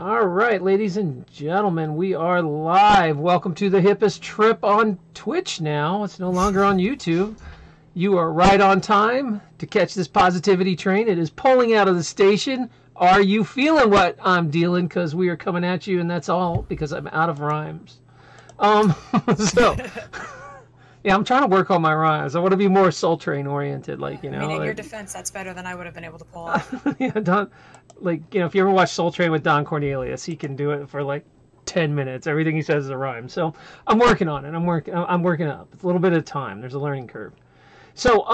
All right, ladies and gentlemen, we are live. Welcome to the hippest trip on Twitch now. It's no longer on YouTube. You are right on time to catch this positivity train. It is pulling out of the station. Are you feeling what I'm dealing? Because we are coming at you, and that's all because I'm out of rhymes. So, yeah, I'm trying to work on my rhymes. I want to be more Soul Train oriented, like, you know. I mean, in like, your defense, that's better than I would have been able to pull off. yeah, Don, like, you know, if you ever watch Soul Train with Don Cornelius, he can do it for like 10 minutes. Everything he says is a rhyme. So I'm working on it. I'm working up. It's a little bit of time. There's a learning curve. So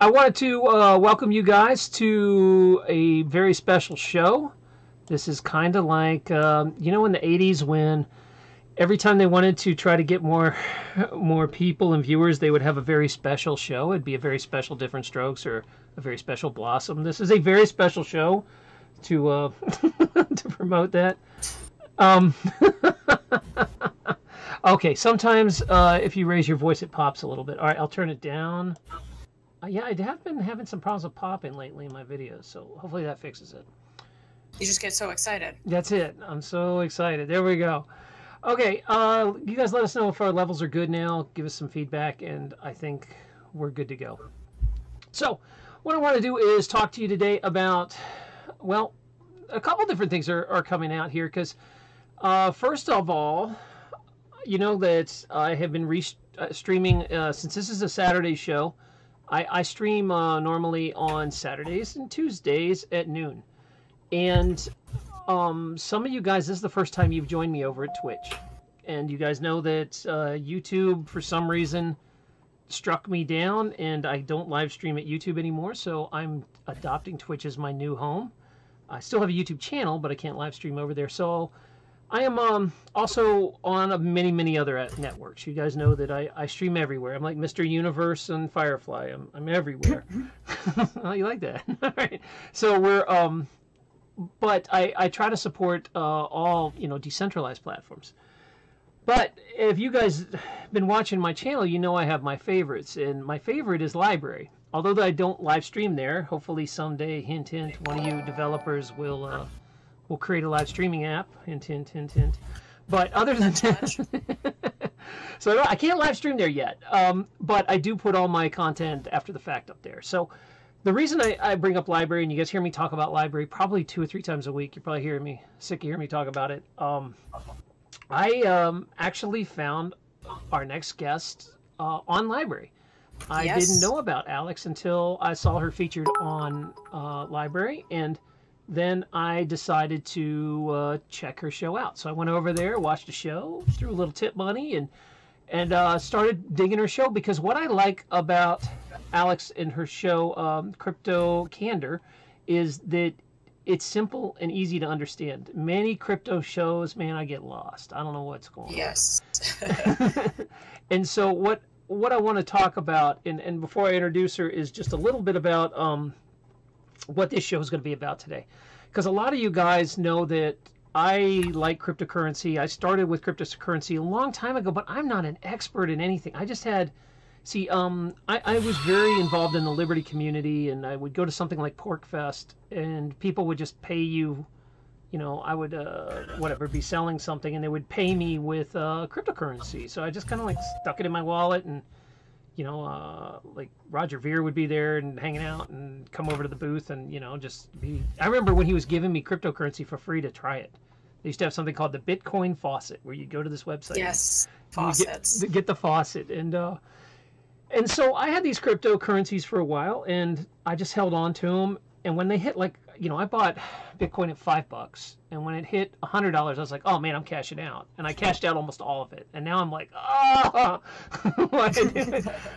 I wanted to welcome you guys to a very special show. This is kind of like you know, in the 80s when every time they wanted to try to get more people and viewers, they would have a very special show. It'd be a very special Different Strokes or a very special Blossom. This is a very special show to to promote that. Okay, sometimes if you raise your voice, it pops a little bit. All right, I'll turn it down. Yeah, I have been having some problems with popping lately in my videos, so hopefully that fixes it. You just get so excited. That's it. I'm so excited. There we go. Okay, you guys let us know if our levels are good now. Give us some feedback, and I think we're good to go. So, what I want to do is talk to you today about, well, a couple different things are coming out here. Because, first of all, you know that I have been streaming, since this is a Saturday show, I stream normally on Saturdays and Tuesdays at noon. And some of you guys, this is the first time you've joined me over at Twitch. And you guys know that YouTube, for some reason, struck me down, and I don't live stream at YouTube anymore, so I'm adopting Twitch as my new home. I still have a YouTube channel, but I can't live stream over there. So I am also on many other networks. You guys know that I stream everywhere. I'm like Mr. Universe and Firefly. I'm everywhere. Oh, you like that? All right. So we're but I try to support all, you know, decentralized platforms. But if you guys been watching my channel, you know I have my favorites, and my favorite is Library. Although I don't live stream there, hopefully someday, hint hint, one of you developers will create a live streaming app. Hint hint hint hint. But other than that, so I can't live stream there yet. But I do put all my content after the fact up there. So the reason I bring up Library, and you guys hear me talk about Library probably 2 or 3 times a week. You're probably hearing me sick of hearing me talk about it. I actually found our next guest on Library. I didn't know about Alex until I saw her featured on Library, and then I decided to check her show out. So I went over there, watched the show, threw a little tip money, and started digging her show, because what I like about Alex and her show, CryptoCandor, is that it's simple and easy to understand. Many crypto shows, man, I get lost. I don't know what's going on. Yes. And so what I want to talk about, and before I introduce her, is just a little bit about what this show is going to be about today. Because a lot of you guys know that I like cryptocurrency. I started with cryptocurrency a long time ago, but I'm not an expert in anything. I just had... See, I was very involved in the Liberty community, and I would go to something like PorcFest, and people would just pay you, you know, I would, whatever, be selling something, and they would pay me with cryptocurrency. So I just kind of like stuck it in my wallet, and, you know, like Roger Ver would be there and hanging out and come over to the booth and, you know, just be... I remember when he was giving me cryptocurrency for free to try it. They used to have something called the Bitcoin faucet, where you go to this website. Yes, faucets. Get the faucet, and so I had these cryptocurrencies for a while, and I just held on to them. And when they hit, like, you know, I bought Bitcoin at $5, and when it hit $100, I was like, oh man, I'm cashing out. And I cashed out almost all of it. And now I'm like, oh,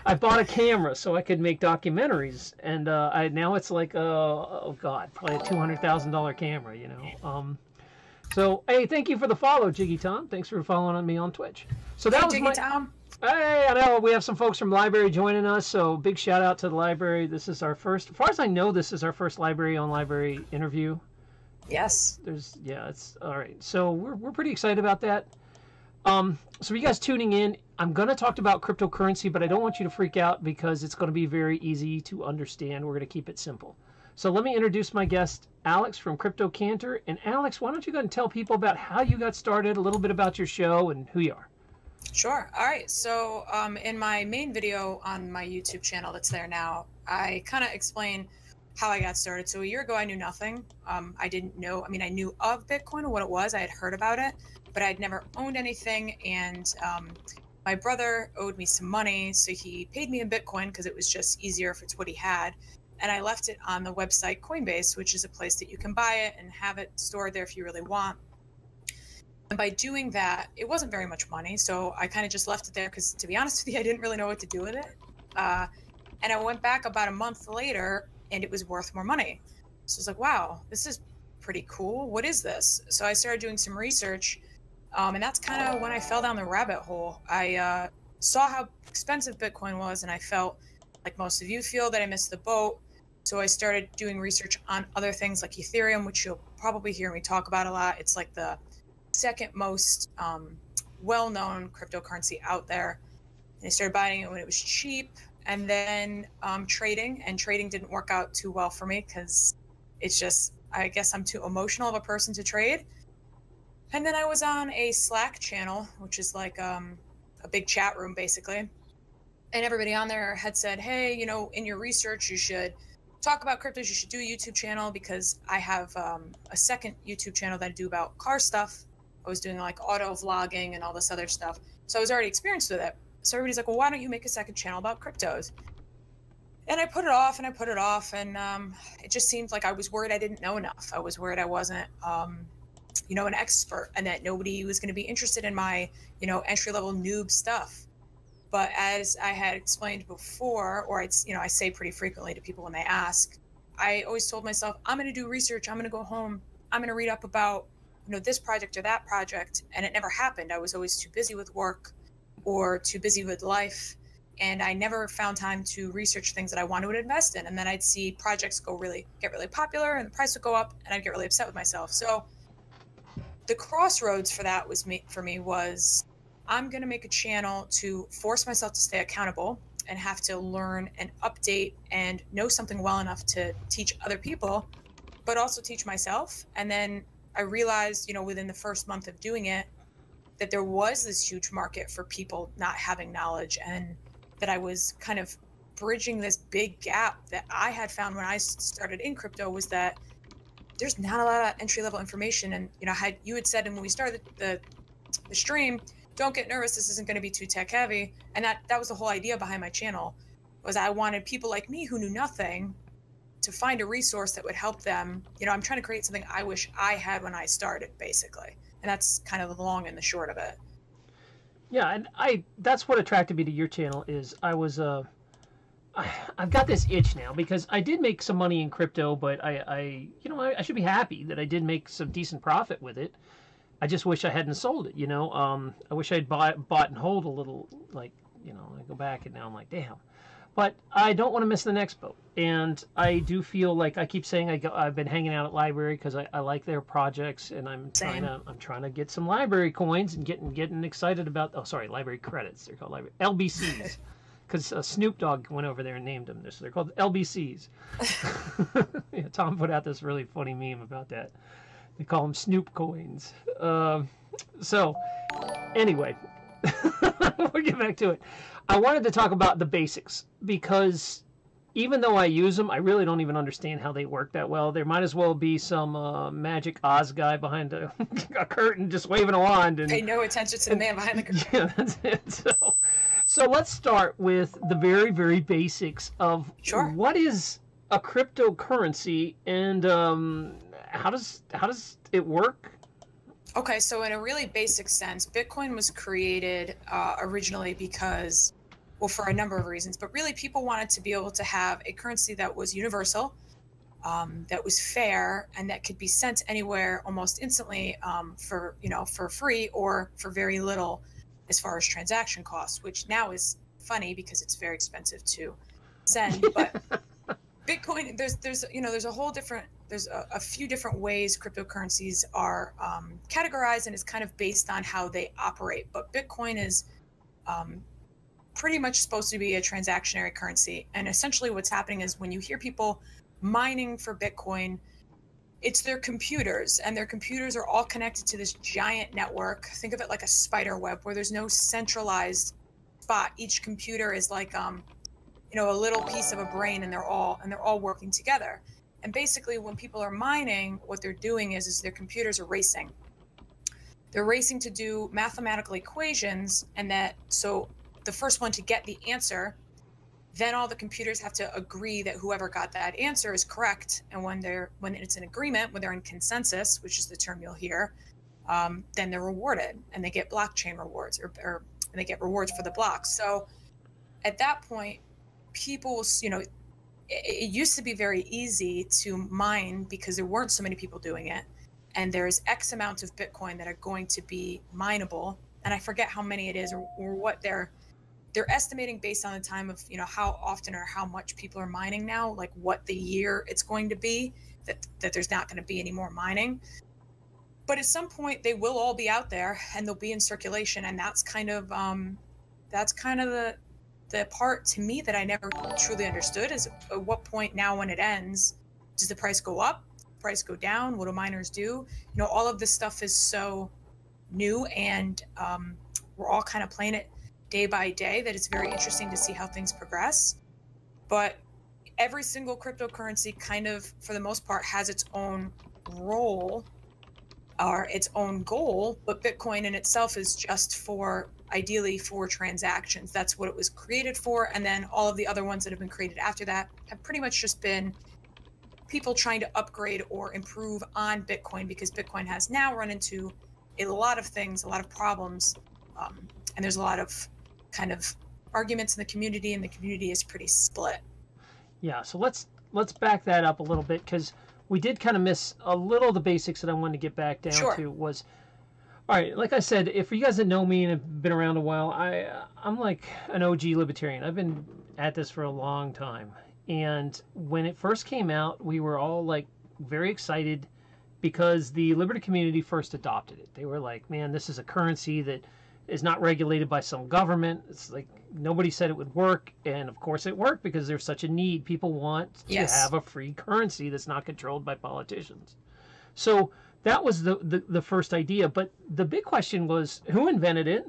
I bought a camera so I could make documentaries. And now it's like, oh God, probably a $200,000 camera, you know. So, hey, thank you for the follow, Jiggy Tom. Thanks for following me on Twitch. So that was Jiggy Tom. Hey, I know we have some folks from Library joining us, so big shout out to the Library. This is our first, as far as I know, this is our first Library on Library interview. Yes. Yeah, it's all right. So we're pretty excited about that. So for you guys tuning in, I'm going to talk about cryptocurrency, but I don't want you to freak out because it's going to be very easy to understand. We're going to keep it simple. So let me introduce my guest, Alex from CryptoCandor. And Alex, why don't you go and tell people about how you got started, a little bit about your show and who you are. Sure. All right. So in my main video on my YouTube channel that's there now, I kind of explain how I got started. So a year ago, I knew nothing. I didn't know. I mean, I knew of Bitcoin and what it was. I had heard about it, but I'd never owned anything. And my brother owed me some money, so he paid me in Bitcoin because it was just easier if it's what he had. And I left it on the website Coinbase, which is a place that you can buy it and have it stored there if you really want. And by doing that, it wasn't very much money, so I kind of just left it there because, to be honest with you, I didn't really know what to do with it. And I went back about a month later, and it was worth more money. So I was like, wow, this is pretty cool. What is this? So I started doing some research, and that's kind of when I fell down the rabbit hole. I saw how expensive Bitcoin was, and I felt like most of you feel that I missed the boat. So I started doing research on other things like Aetherium, which you'll probably hear me talk about a lot. It's like the second most well-known cryptocurrency out there. And I started buying it when it was cheap, and then trading didn't work out too well for me because it's just, I guess I'm too emotional of a person to trade. And then I was on a Slack channel, which is like a big chat room basically, and everybody on there had said, hey, you know, in your research you should talk about cryptos, you should do a YouTube channel, because I have a second YouTube channel that I do about car stuff. I was doing like auto vlogging and all this other stuff. So I was already experienced with it. So everybody's like, well, why don't you make a second channel about cryptos? And I put it off and I put it off. And it just seemed like I was worried I didn't know enough. I was worried I wasn't, you know, an expert, and that nobody was going to be interested in my, you know, entry-level noob stuff. But as I had explained before, or I say pretty frequently to people when they ask, I always told myself, I'm going to do research. I'm going to go home. I'm going to read up about, you know, this project or that project. And it never happened. I was always too busy with work or too busy with life. And I never found time to research things that I wanted to invest in. And then I'd see projects get really popular, and the price would go up, and I'd get really upset with myself. So the crossroads for that was I'm going to make a channel to force myself to stay accountable and have to learn and update and know something well enough to teach other people, but also teach myself. And then I realized, you know, within the first month of doing it, that there was this huge market for people not having knowledge, and that I was kind of bridging this big gap that I had found when I started in crypto, was that there's not a lot of entry-level information. And, you know, you had said when we started the stream, don't get nervous, this isn't going to be too tech heavy. And that was the whole idea behind my channel, was I wanted people like me who knew nothing to find a resource that would help them. You know, I'm trying to create something I wish I had when I started, basically. And that's kind of the long and the short of it. Yeah, and that's what attracted me to your channel. Is I've got this itch now, because I did make some money in crypto, but I should be happy that I did make some decent profit with it. I just wish I hadn't sold it, you know. I wish I'd bought and hold a little, like, you know, I go back and now I'm like, damn. But I don't want to miss the next boat. And I do feel like, I keep saying I've been hanging out at library because I like their projects, and I'm trying to get some library coins and getting excited about, library credits. They're called library LBCs. Because Snoop Dogg went over there and named them. So they're called LBCs. Yeah, Tom put out this really funny meme about that. They call them Snoop coins. So, anyway, we'll get back to it. I wanted to talk about the basics, because even though I use them, I really don't even understand how they work that well. There might as well be some Magic Oz guy behind a curtain just waving a wand. And pay no attention to the man behind the curtain. Yeah, that's it. So let's start with the very, very basics of what is a cryptocurrency, and how does it work? Okay, so in a really basic sense, Bitcoin was created originally because, well, for a number of reasons, but really people wanted to be able to have a currency that was universal, that was fair, and that could be sent anywhere almost instantly, for free or for very little as far as transaction costs, which now is funny because it's very expensive to send. But Bitcoin, there's a few different ways cryptocurrencies are categorized, and it's kind of based on how they operate. But Bitcoin is pretty much supposed to be a transactionary currency. And essentially what's happening is, when you hear people mining for Bitcoin, it's their computers, and their computers are all connected to this giant network. Think of it like a spider web where there's no centralized spot. Each computer is like you know, a little piece of a brain, and they're all working together. And basically when people are mining, what they're doing is their computers are racing. They're racing to do mathematical equations, and so the first one to get the answer, then all the computers have to agree that whoever got that answer is correct. And when it's an agreement, when they're in consensus, which is the term you'll hear, then they're rewarded, and they get blockchain rewards, or they get rewards for the blocks. So at that point, people, you know, it used to be very easy to mine because there weren't so many people doing it, and there's X amount of Bitcoin that are going to be mineable, and I forget how many it is, or what they're estimating based on the time of, you know, how often or how much people are mining now, like what the year it's going to be, that there's not going to be any more mining. But at some point they will all be out there, and they'll be in circulation, and that's kind of the part to me that I never truly understood is at what point now when it ends, does the price go up, price go down? What do miners do? You know, all of this stuff is so new, and we're all kind of playing it day by day, that it's very interesting to see how things progress. But every single cryptocurrency kind of, for the most part, has its own role or its own goal, but Bitcoin in itself is just for, ideally for transactions. That's what it was created for. And then all of the other ones that have been created after that have pretty much just been people trying to upgrade or improve on Bitcoin, because Bitcoin has now run into a lot of things, a lot of problems, and there's a lot of kind of arguments in the community, and the community is pretty split. Yeah, so let's back that up a little bit, because we did kind of miss a little of the basics that I wanted to get back down to. Was, all right, like I said, if you guys that know me and have been around a while, I'm like an OG libertarian. I've been at this for a long time. And when it first came out, we were all like very excited because the liberty community first adopted it. They were like, man, this is a currency that is not regulated by some government. It's like nobody said it would work, and of course it worked because there's such a need. People want to have a free currency that's not controlled by politicians. So that was the first idea. But the big question was, who invented it?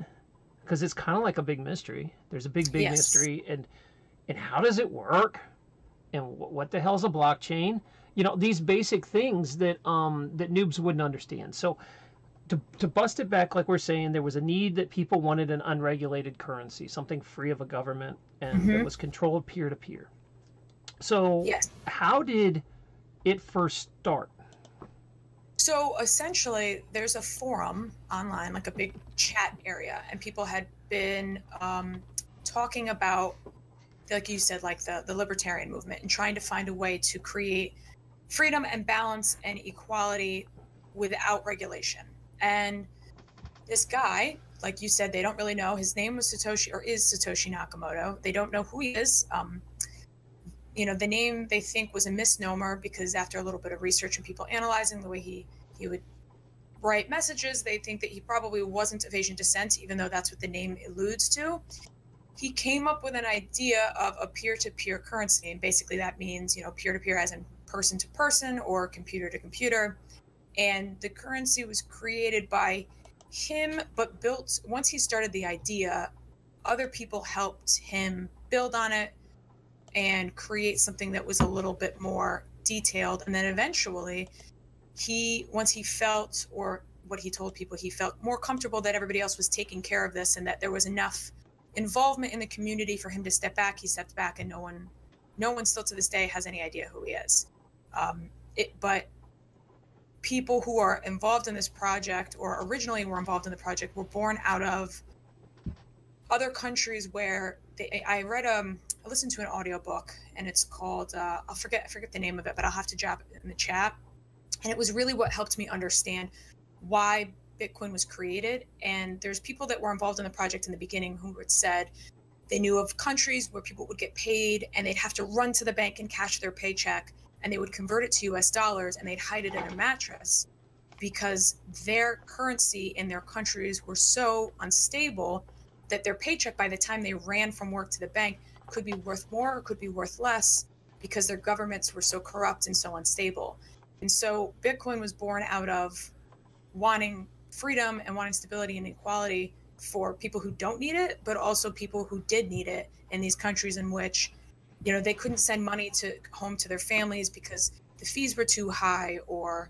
Because it's kind of like a big mystery. There's a big mystery, and how does it work? And what the hell is a blockchain? You know, these basic things that that noobs wouldn't understand. So to bust it back, like we're saying, there was a need that people wanted an unregulated currency, something free of a government, and that was controlled peer-to-peer. So how did it first start? So essentially, there's a forum online, like a big chat area, and people had been talking about, like you said, like the libertarian movement, and trying to find a way to create freedom and balance and equality without regulation. And this guy, like you said, they don't really know. His name was Satoshi, or is Satoshi Nakamoto. They don't know who he is. You know, the name they think was a misnomer, because after a little bit of research and people analyzing the way he would write messages, they think that he probably wasn't of Asian descent, even though that's what the name alludes to. He came up with an idea of a peer-to-peer currency, and basically that means, you know, peer-to-peer as in person to person or computer to computer. And the currency was created by him, but built, once he started the idea, other people helped him build on it and create something that was a little bit more detailed. And then eventually once he felt, or what he told people, he felt more comfortable that everybody else was taking care of this, and that there was enough involvement in the community for him to step back. He stepped back, and no one still to this day has any idea who he is. But people who are involved in this project, or originally were involved in the project, were born out of other countries where I listened to an audiobook, and it's called I forget the name of it, but I'll have to drop it in the chat. And it was really what helped me understand why Bitcoin was created. And there's people that were involved in the project in the beginning who had said they knew of countries where people would get paid and they'd have to run to the bank and cash their paycheck, and they would convert it to US dollars, and they'd hide it in their mattress because their currency in their countries were so unstable that their paycheck, by the time they ran from work to the bank, could be worth more or could be worth less. because their governments were so corrupt and so unstable. And so Bitcoin was born out of wanting freedom and wanting stability and equality for people who don't need it, but also people who did need it in these countries in which, you know, they couldn't send money to home to their families because the fees were too high, or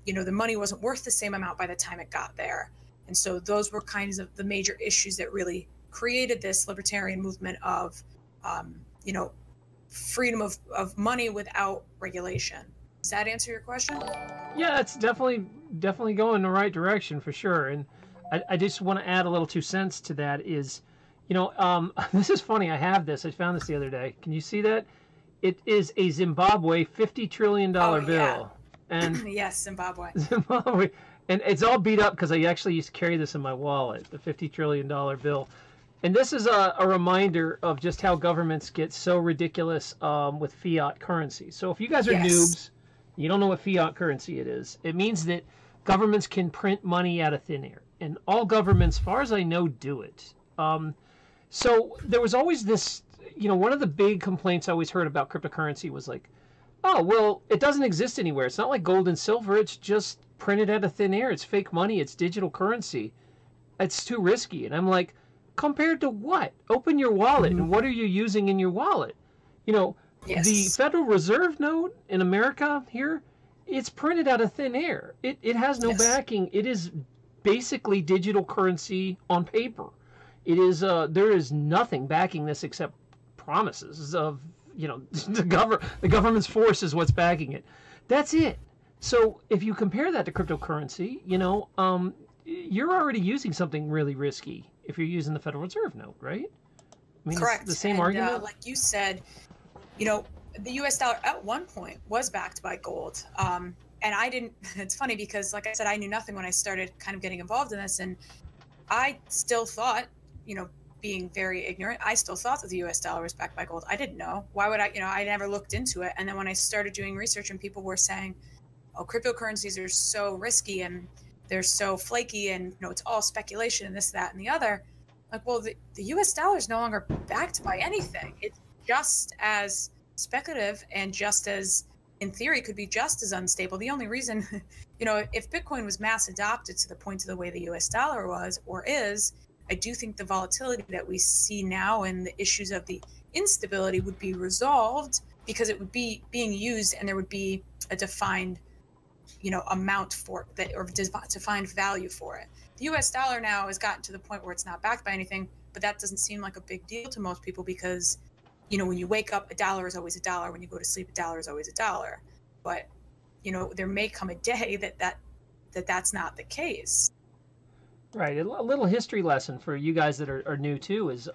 you know, the money wasn't worth the same amount by the time it got there. And so those were kinds of the major issues that really created this libertarian movement of, you know, freedom of money without regulation. Does that answer your question? Yeah, it's definitely going in the right direction for sure. And I just want to add a little 2 cents to that is, you know, this is funny. I have this. I found this the other day. Can you see that? It is a Zimbabwe $50 trillion bill. Yeah. And Yes, Zimbabwe. Zimbabwe. And it's all beat up because I actually used to carry this in my wallet, the $50 trillion bill. And this is a reminder of just how governments get so ridiculous with fiat currency. So if you guys are noobs, you don't know what fiat currency it is. It means that governments can print money out of thin air. And all governments, as far as I know, do it. So there was always this, you know, one of the big complaints I always heard about cryptocurrency was like, oh, well, it doesn't exist anywhere. It's not like gold and silver. It's just printed out of thin air. It's fake money. It's digital currency. It's too risky. And I'm like, compared to what? Open your wallet. And what are you using in your wallet? You know, the Federal Reserve note in America here, it's printed out of thin air. It has no backing. It is basically digital currency on paper. It is there is nothing backing this except promises of, you know, the government's force is what's backing it. That's it. So if you compare that to cryptocurrency, you know, you're already using something really risky if you're using the Federal Reserve note, right? I mean, Correct. It's the same argument. Like you said, you know, the U.S. dollar at one point was backed by gold. And I didn't, it's funny because, like I said, I knew nothing when I started kind of getting involved in this. And I still thought, you know, being very ignorant, I still thought that the U.S. dollar was backed by gold. I didn't know. Why would I, you know, I never looked into it. And then when I started doing research and people were saying, oh, cryptocurrencies are so risky and they're so flaky and, you know, it's all speculation and this, that, and the other. Like, well, the U.S. dollar is no longer backed by anything. It's just as speculative and just as, in theory, could be just as unstable. The only reason, you know, if Bitcoin was mass adopted to the point of the way the U.S. dollar was or is, I do think the volatility that we see now and the issues of the instability would be resolved because it would be being used and there would be a defined, you know, amount for that or defined value for it. The U.S. dollar now has gotten to the point where it's not backed by anything, but that doesn't seem like a big deal to most people because, you know, when you wake up, a dollar is always a dollar. When you go to sleep, a dollar is always a dollar. But, you know, there may come a day that's not the case. Right. A little history lesson for you guys that are new too is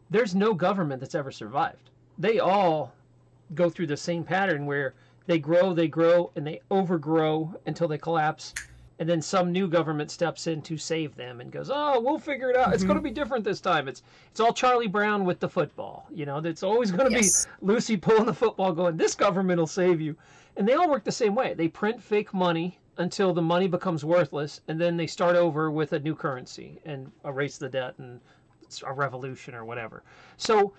there's no government that's ever survived. They all go through the same pattern where they grow, and they overgrow until they collapse. And then some new government steps in to save them and goes, oh, we'll figure it out. It's going to be different this time. It's all Charlie Brown with the football. You know, it's always going to be Lucy pulling the football going, this government will save you. And they all work the same way. They print fake money until the money becomes worthless, and then they start over with a new currency and erase the debt and it's a revolution or whatever. So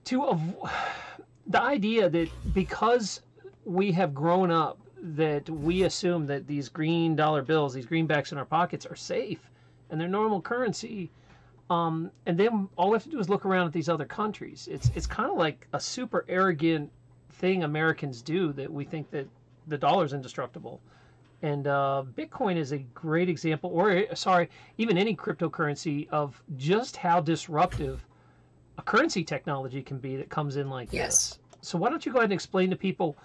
the idea that because we have grown up that we assume that these green dollar bills, these greenbacks in our pockets are safe and they're normal currency, and then all we have to do is look around at these other countries. It's kind of like a super arrogant thing Americans do that we think that the dollar's indestructible. And Bitcoin is a great example, or sorry, even any cryptocurrency, of just how disruptive a currency technology can be that comes in like this. So why don't you go ahead and explain to people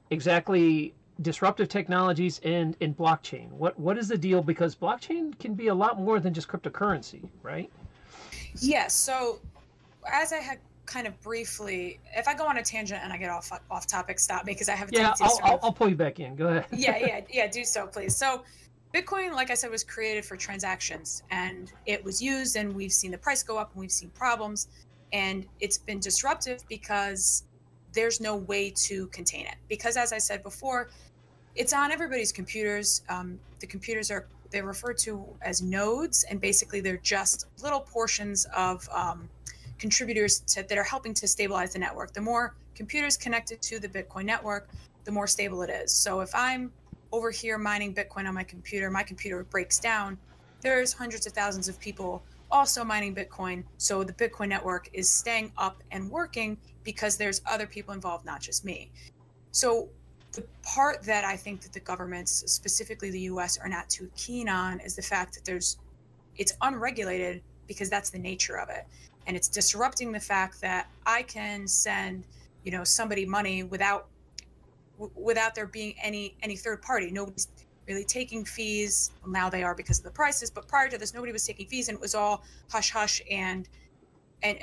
exactly disruptive technologies and blockchain? What is the deal? Because blockchain can be a lot more than just cryptocurrency, right? Yes. So as I had kind of briefly, if I go on a tangent and I get off topic, stop me because I have a tendency to I'll pull you back in. Go ahead. Yeah, do so, please. So Bitcoin, like I said, was created for transactions and it was used and we've seen the price go up and we've seen problems and it's been disruptive because there's no way to contain it. Because as I said before, it's on everybody's computers. The computers they're referred to as nodes and basically they're just little portions of contributors that are helping to stabilize the network. The more computers connected to the Bitcoin network, the more stable it is. So if I'm over here mining Bitcoin on my computer breaks down, there's hundreds of thousands of people also mining Bitcoin. So the Bitcoin network is staying up and working because there's other people involved, not just me. So the part that I think that the governments, specifically the US, are not too keen on is the fact that it's unregulated because that's the nature of it. And it's disrupting the fact that I can send, somebody money without there being any third party. Nobody's really taking fees. Well, now they are because of the prices, but prior to this, nobody was taking fees, and it was all hush hush and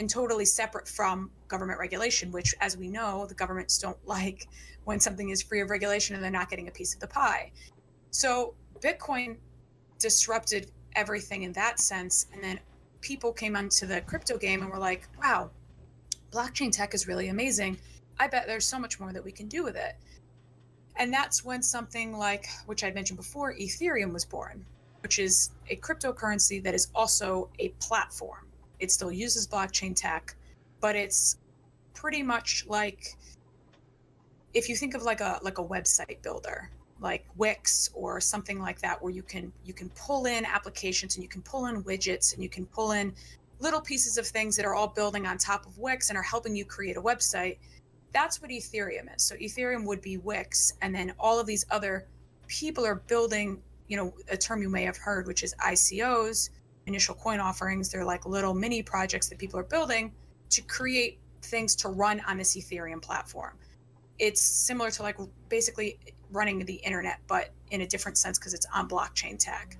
totally separate from government regulation, which, as we know, the governments don't like when something is free of regulation and they're not getting a piece of the pie. So Bitcoin disrupted everything in that sense. And then people came onto the crypto game and were like, wow, blockchain tech is really amazing. I bet there's so much more that we can do with it. And that's when something like, which I mentioned before, Aetherium was born, which is a cryptocurrency that is also a platform. It still uses blockchain tech, but it's pretty much like, if you think of like a website builder, like Wix or something like that, where you can pull in applications and you can pull in widgets and you can pull in little pieces of things that are all building on top of Wix and are helping you create a website. That's what Aetherium is. So Aetherium would be Wix, and then all of these other people are building, a term you may have heard, which is ICOs, initial coin offerings. They're like little mini projects that people are building to create things to run on this Aetherium platform. It's similar to like basically running the internet, but in a different sense because it's on blockchain tech.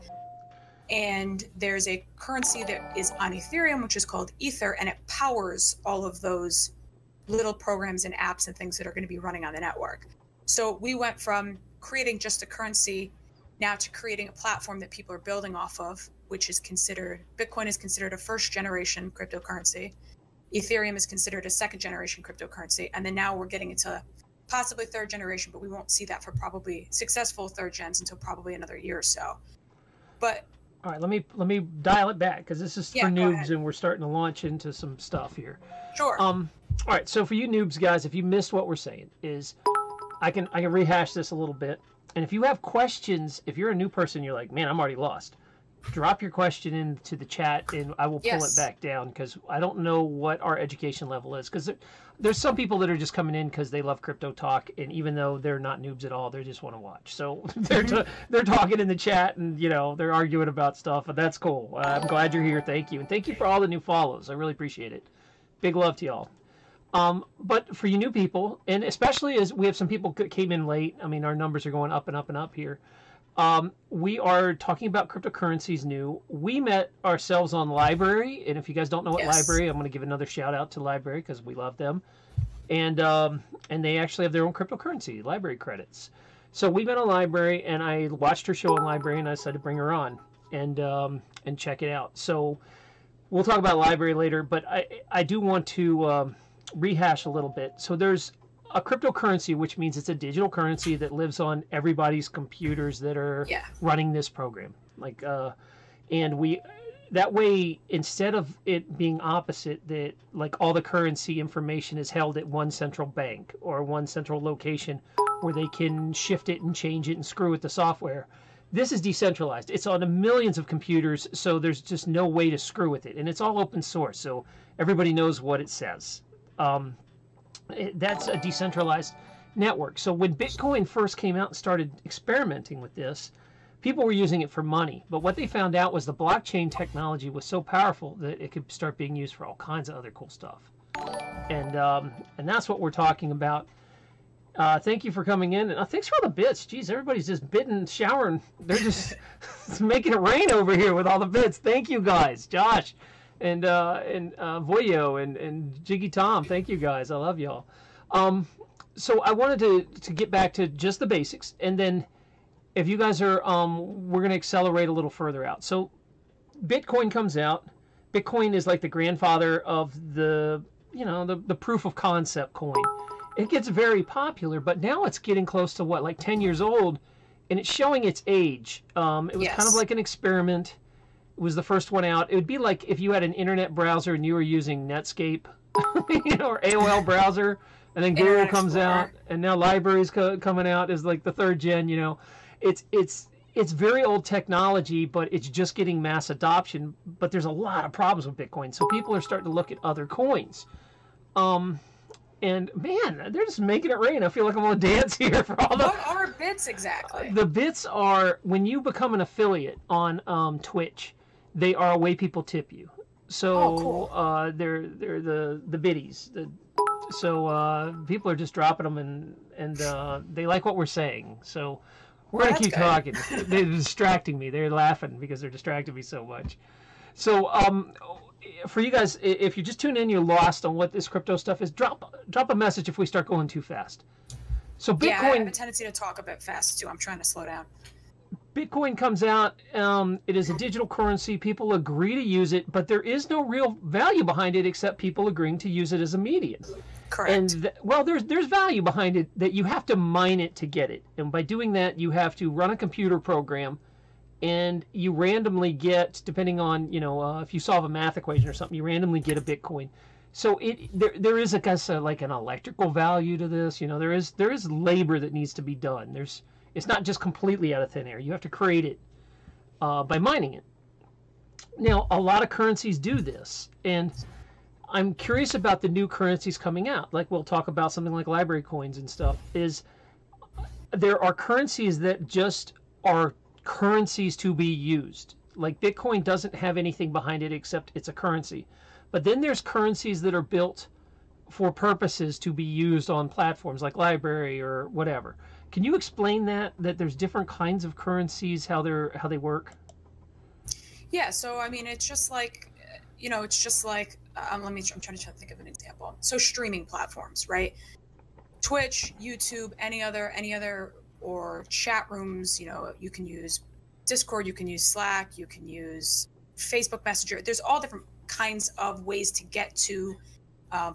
And there's a currency that is on Ethereum, which is called Ether, and it powers all of those little programs and apps and things that are going to be running on the network. So we went from creating just a currency now to creating a platform that people are building off of, which is Bitcoin is considered a first generation cryptocurrency. Ethereum is considered a second generation cryptocurrency. And then now we're getting into possibly third generation, but we won't see that for probably successful third gens until probably another year or so. But all right, let me dial it back because this is for noobs and we're starting to launch into some stuff here. Sure. All right, so for you noobs, guys, if you missed what we're saying, is I can rehash this a little bit. And if you have questions, if you're a new person, you're like, man, I'm already lost. Drop your question into the chat and I will pull it back down because I don't know what our education level is. Because there's some people that are just coming in because they love crypto talk, and even though they're not noobs at all, they just want to watch. So they're talking in the chat and they're arguing about stuff, and that's cool. I'm glad you're here. Thank you, and thank you for all the new follows. I really appreciate it. Big love to y'all. But for you new people, and especially as we have some people that came in late, I mean, our numbers are going up and up and up here. We are talking about cryptocurrencies new. We met ourselves on Library, and if you guys don't know what Library, I'm going to give another shout out to Library because we love them. And they actually have their own cryptocurrency, Library credits. So we met on Library, and I watched her show on Library, and I decided to bring her on and check it out. So we'll talk about Library later, but I do want to rehash a little bit. So there's a cryptocurrency, which means it's a digital currency that lives on everybody's computers that are running this program. Like, and that way, instead of it being opposite, that like all the currency information is held at one central bank or one central location where they can shift it and change it and screw with the software. This is decentralized. It's on millions of computers, so there's just no way to screw with it. And it's all open source, so everybody knows what it says. That's a decentralized network. So when Bitcoin first came out and started experimenting with this, people were using it for money. But what they found out was the blockchain technology was so powerful that it could start being used for all kinds of other cool stuff. And that's what we're talking about. Thank you for coming in. And thanks for all the bits. Jeez, everybody's just bitting, showering. They're just making it rain over here with all the bits. Thank you guys, Josh. And Voyo and Jiggy Tom, thank you guys. I love y'all. So I wanted to get back to just the basics, and then if you guys are, we're going to accelerate a little further out. So Bitcoin comes out. Bitcoin is like the grandfather of the proof of concept coin. It gets very popular, but now it's getting close to what, like 10 years old, and it's showing its age. It was kind of like an experiment. It was the first one out. It would be like if you had an internet browser and you were using Netscape, or AOL browser. and then Google comes out, and now libraries coming out is like the third gen. You know, it's very old technology, but it's just getting mass adoption. But there's a lot of problems with Bitcoin, so people are starting to look at other coins. And man, they're just making it rain. I feel like I'm on a dance here for all the. What are bits exactly? The bits are when you become an affiliate on Twitch. They are a way people tip you. So cool. They're the biddies. So people are just dropping them, and they like what we're saying. So we're gonna keep talking. They're distracting me. They're laughing because they're distracting me so much. So for you guys, if you're just tuning in, you're lost on what this crypto stuff is. Drop a message if we start going too fast. So Bitcoin. Yeah, I have a tendency to talk a bit fast too. I'm trying to slow down. Bitcoin comes out. It is a digital currency. People agree to use it, but there is no real value behind it except people agreeing to use it as a medium. Correct. And well, there's value behind it that you have to mine it to get it, and by doing that, you have to run a computer program, and you randomly get, depending on if you solve a math equation or something, you randomly get a Bitcoin. So there is, I guess, like an electrical value to this. There is labor that needs to be done. It's not just completely out of thin air. You have to create it by mining it. Now, a lot of currencies do this, and I'm curious about the new currencies coming out. Like we'll talk about something like library coins and stuff. There are currencies that just are currencies to be used. Like Bitcoin doesn't have anything behind it except it's a currency. But then there's currencies that are built for purposes to be used on platforms like library or whatever. Can you explain that there's different kinds of currencies, how they work? Yeah, so I mean, it's just like, I'm trying to think of an example. So streaming platforms, right? Twitch, YouTube, any other, or chat rooms. You can use Discord, you can use Slack, you can use Facebook Messenger. There's all different kinds of ways to get to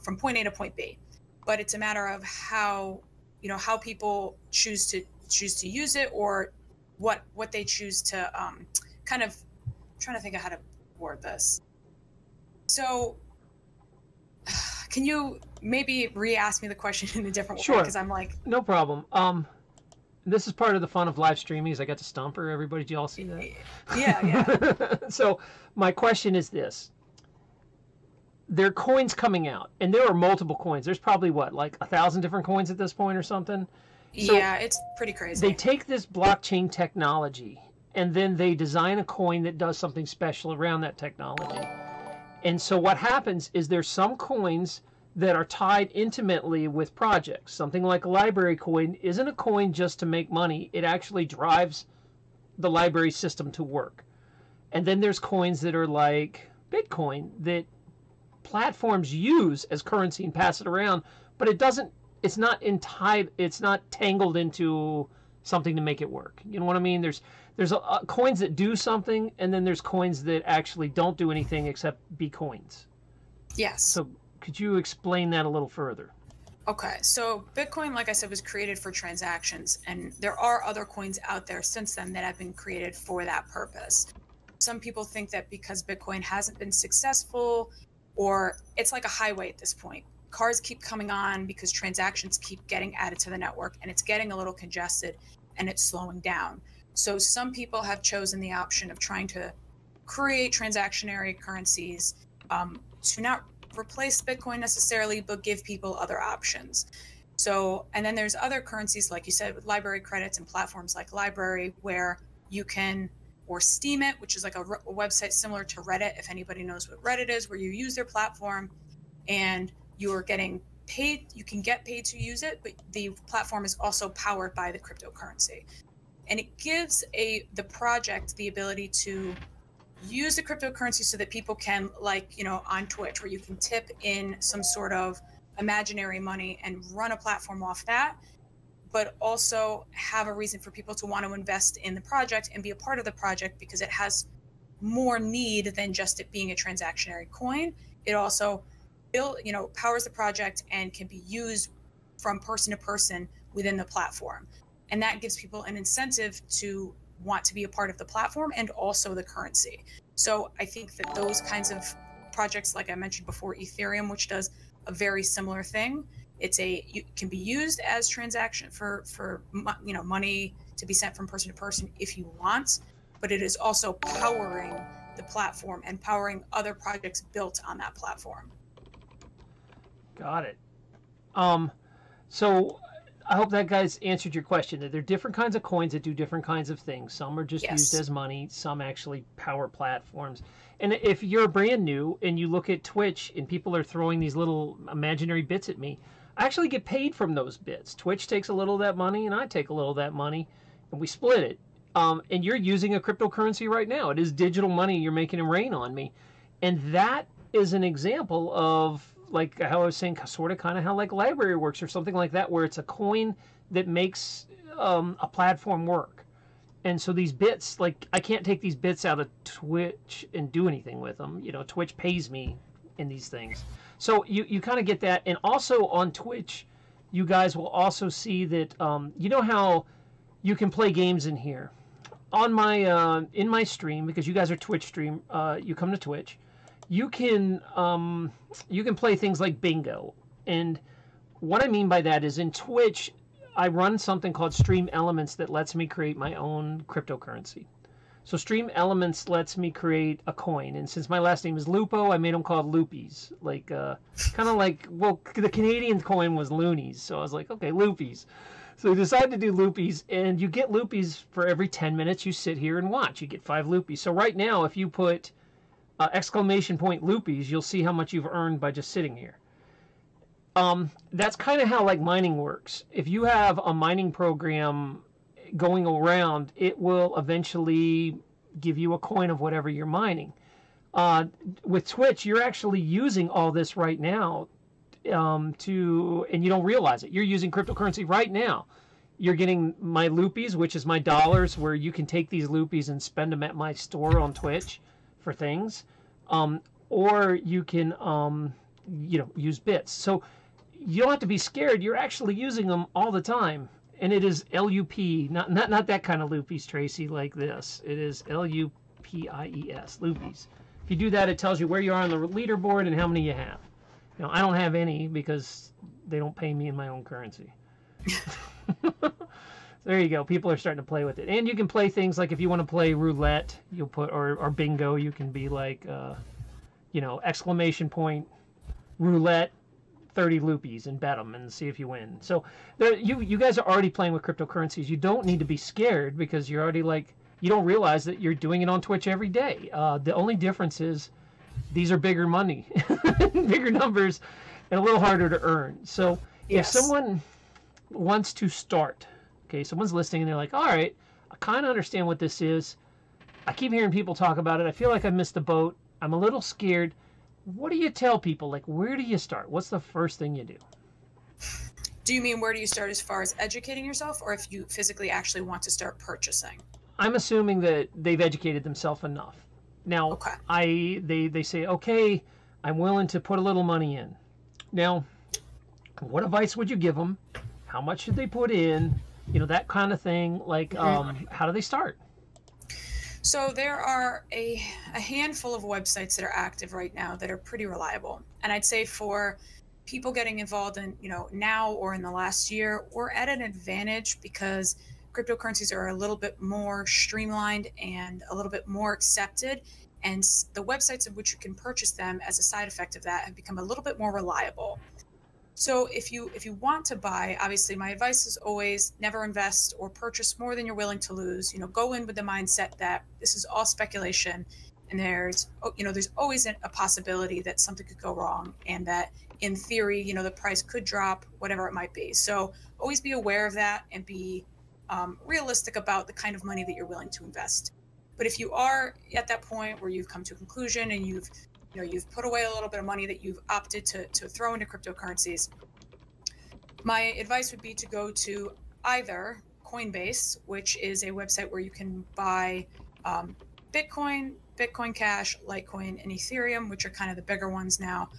from point A to point B, but it's a matter of how people choose to use it, or what they choose to kind of. Trying to think of how to word this. So can you maybe re-ask me the question in a different way? Sure. Because I'm like... No problem. This is part of the fun of live streaming, is I got to stump her. Everybody, did you all see that? Yeah. So my question is this. There are coins coming out, and there are multiple coins. There's probably, like 1,000 different coins at this point or something? So yeah, it's pretty crazy. They take this blockchain technology, and then they design a coin that does something special around that technology. And so what happens is there's some coins that are tied intimately with projects. Something like a library coin isn't a coin just to make money. It actually drives the library system to work. And then there's coins that are like Bitcoin that platforms use as currency and pass it around, but it's not tangled into something to make it work. You know what I mean? There's coins that do something, and then there's coins that actually don't do anything except be coins. Yes. So could you explain that a little further? Okay, so Bitcoin, like I said, was created for transactions, and there are other coins out there since then that have been created for that purpose. Some people think that because Bitcoin hasn't been successful, or it's like a highway at this point. Cars keep coming on because transactions keep getting added to the network, and it's getting a little congested, and it's slowing down. So some people have chosen the option of trying to create transactionary currencies to not replace Bitcoin necessarily, but give people other options. So, and then there's other currencies, like you said, with library credits and platforms like Library, where you can, or Steam It, which is like a website similar to Reddit, if anybody knows what Reddit is, where you use their platform and you are getting paid, you can get paid to use it, but the platform is also powered by the cryptocurrency. And it gives the project the ability to use the cryptocurrency so that people can, like, on Twitch, where you can tip in some sort of imaginary money and run a platform off that, but also have a reason for people to want to invest in the project and be a part of the project because it has more need than just it being a transactionary coin. It also powers the project and can be used from person to person within the platform. And that gives people an incentive to want to be a part of the platform and also the currency. So I think that those kinds of projects, like I mentioned before, Aetherium, which does a very similar thing, It can be used as transaction for money to be sent from person to person if you want, but it is also powering the platform and powering other projects built on that platform. Got it. So I hope that guys answered your question. There are different kinds of coins that do different kinds of things. Some are just used as money. Some actually power platforms. And if you're brand new and you look at Twitch and people are throwing these little imaginary bits at me, I actually get paid from those bits. Twitch takes a little of that money and I take a little of that money and we split it. And you're using a cryptocurrency right now. It is digital money. You're making it rain on me. And that is an example of, like how I was saying, sort of kind of how like library works or something like that, where it's a coin that makes a platform work. And so these bits, like I can't take these bits out of Twitch and do anything with them. You know, Twitch pays me in these things. So you kind of get that. And also on Twitch, you guys will also see that, you know how you can play games in here. On my, in my stream, because you guys are Twitch stream, you come to Twitch, you can play things like bingo. And what I mean by that is in Twitch, I run something called Stream Elements that lets me create my own cryptocurrency. So Stream Elements lets me create a coin. And since my last name is Lupo, I made them called Loopies. Like, kind of like, well, the Canadian coin was loonies. So I was like, okay, Loopies. So I decided to do Loopies. And you get Loopies for every 10 minutes you sit here and watch. You get 5 Loopies. So right now, if you put exclamation point Loopies, you'll see how much you've earned by just sitting here. That's kind of how like mining works. If you have a mining program going around, it will eventually give you a coin of whatever you're mining. With Twitch, you're actually using all this right now and you don't realize it. You're using cryptocurrency right now. You're getting my Loopies, which is my dollars, where you can take these Loopies and spend them at my store on Twitch for things, or you can use bits. So you don't have to be scared. You're actually using them all the time, and it is LUP, not that kind of Loopies, Tracy, like this. It is LUPIES, Loopies. If you do that, it tells you where you are on the leaderboard and how many you have. You know, I don't have any because they don't pay me in my own currency. There you go. People are starting to play with it. And you can play things like if you want to play roulette, you'll put, or bingo, you can be like, exclamation point roulette 30 Loopies and bet them and see if you win. So you guys are already playing with cryptocurrencies. You don't need to be scared because you're already like, you don't realize that you're doing it on Twitch every day. The only difference is these are bigger money, bigger numbers, and a little harder to earn. So if someone wants to start, okay, someone's listening and they're like, all right, I kind of understand what this is. I keep hearing people talk about it. I feel like I missed the boat. I'm a little scared. What do you tell people? Like, where do you start? What's the first thing you do? Do you mean where do you start as far as educating yourself, or if you physically actually want to start purchasing? I'm assuming that they've educated themselves enough. Now, they say, okay, I'm willing to put a little money in. Now, what advice would you give them? How much should they put in? You know, that kind of thing. Like, how do they start? So there are a handful of websites that are active right now that are pretty reliable. And I'd say for people getting involved in, now or in the last year, we're at an advantage because cryptocurrencies are a little bit more streamlined and a little bit more accepted. And the websites in which you can purchase them as a side effect of that have become a little bit more reliable. So if you want to buy, obviously my advice is always never invest or purchase more than you're willing to lose. Go in with the mindset that this is all speculation and there's always a possibility that something could go wrong and that in theory, the price could drop, whatever it might be. So always be aware of that and be realistic about the kind of money that you're willing to invest. But if you are at that point where you've come to a conclusion and you've put away a little bit of money that you've opted to throw into cryptocurrencies, my advice would be to go to either Coinbase, which is a website where you can buy Bitcoin, Bitcoincash, Litecoin, and Aetherium, which are kind of the bigger ones now,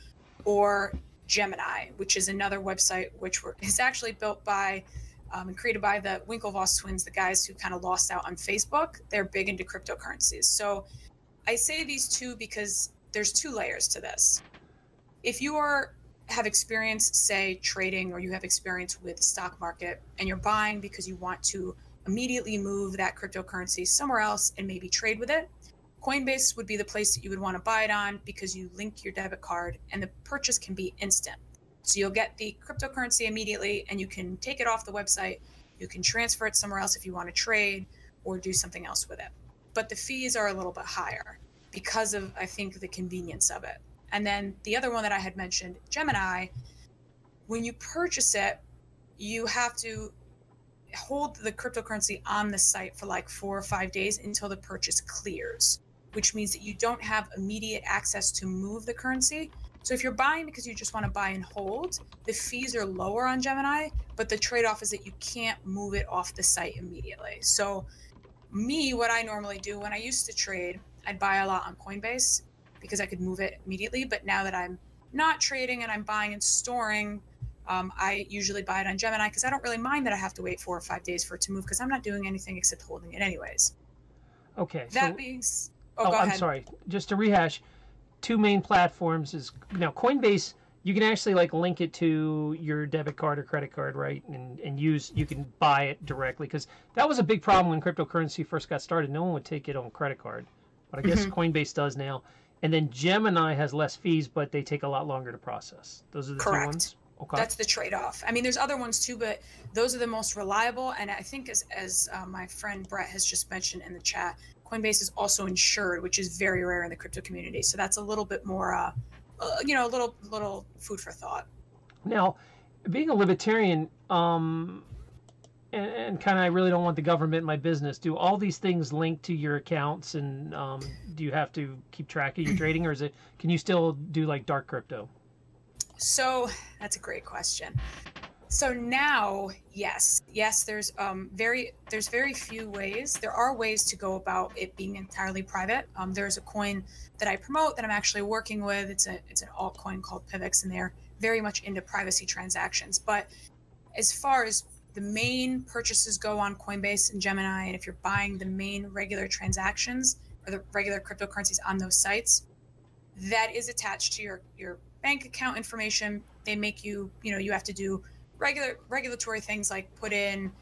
or Gemini, which is another website which is actually built by and created by the Winklevoss twins, the guys who kind of lost out on Facebook. They're big into cryptocurrencies. So I say these two because there's two layers to this. If you have experience, say, trading, or you have experience with the stock market, and you're buying because you want to immediately move that cryptocurrency somewhere else and maybe trade with it, Coinbase would be the place that you would want to buy it on, because you link your debit card and the purchase can be instant. So you'll get the cryptocurrency immediately and you can take it off the website. You can transfer it somewhere else if you want to trade or do something else with it. But the fees are a little bit higher because of, I think, the convenience of it. And then the other one that I had mentioned, Gemini, when you purchase it, you have to hold the cryptocurrency on the site for like 4 or 5 days until the purchase clears, which means that you don't have immediate access to move the currency. So if you're buying because you just want to buy and hold, the fees are lower on Gemini, but the trade-off is that you can't move it off the site immediately. So me, what I normally do when I used to trade, I'd buy a lot on Coinbase because I could move it immediately. But now that I'm not trading and I'm buying and storing, I usually buy it on Gemini because I don't really mind that I have to wait 4 or 5 days for it to move, because I'm not doing anything except holding it anyways. Okay. That being, go ahead. I'm sorry. Just to rehash, 2 main platforms is now Coinbase. You can actually like link it to your debit card or credit card, right? And you can buy it directly, because that was a big problem when cryptocurrency first got started. No one would take it on credit card, but I guess Coinbase does now. And then Gemini has less fees, but they take a lot longer to process. Those are the 2 ones. Okay. That's the trade-off. I mean, there's other ones too, but those are the most reliable. And I think as my friend Brett has just mentioned in the chat, Coinbase is also insured, which is very rare in the crypto community. So that's a little bit more, a little food for thought. Now, being a libertarian, and kind of, I really don't want the government in my business. Do all these things link to your accounts, and do you have to keep track of your trading, or can you still do like dark crypto? So that's a great question. So now, yes, there's very few ways. There are ways to go about it being entirely private. There's a coin that I promote that I'm actually working with. It's an altcoin called PIVX, and they're very much into privacy transactions. But as far as the main purchases go on Coinbase and Gemini, and if you're buying the main regular transactions or the regular cryptocurrencies on those sites, that is attached to your bank account information. They make you have to do regulatory things like put in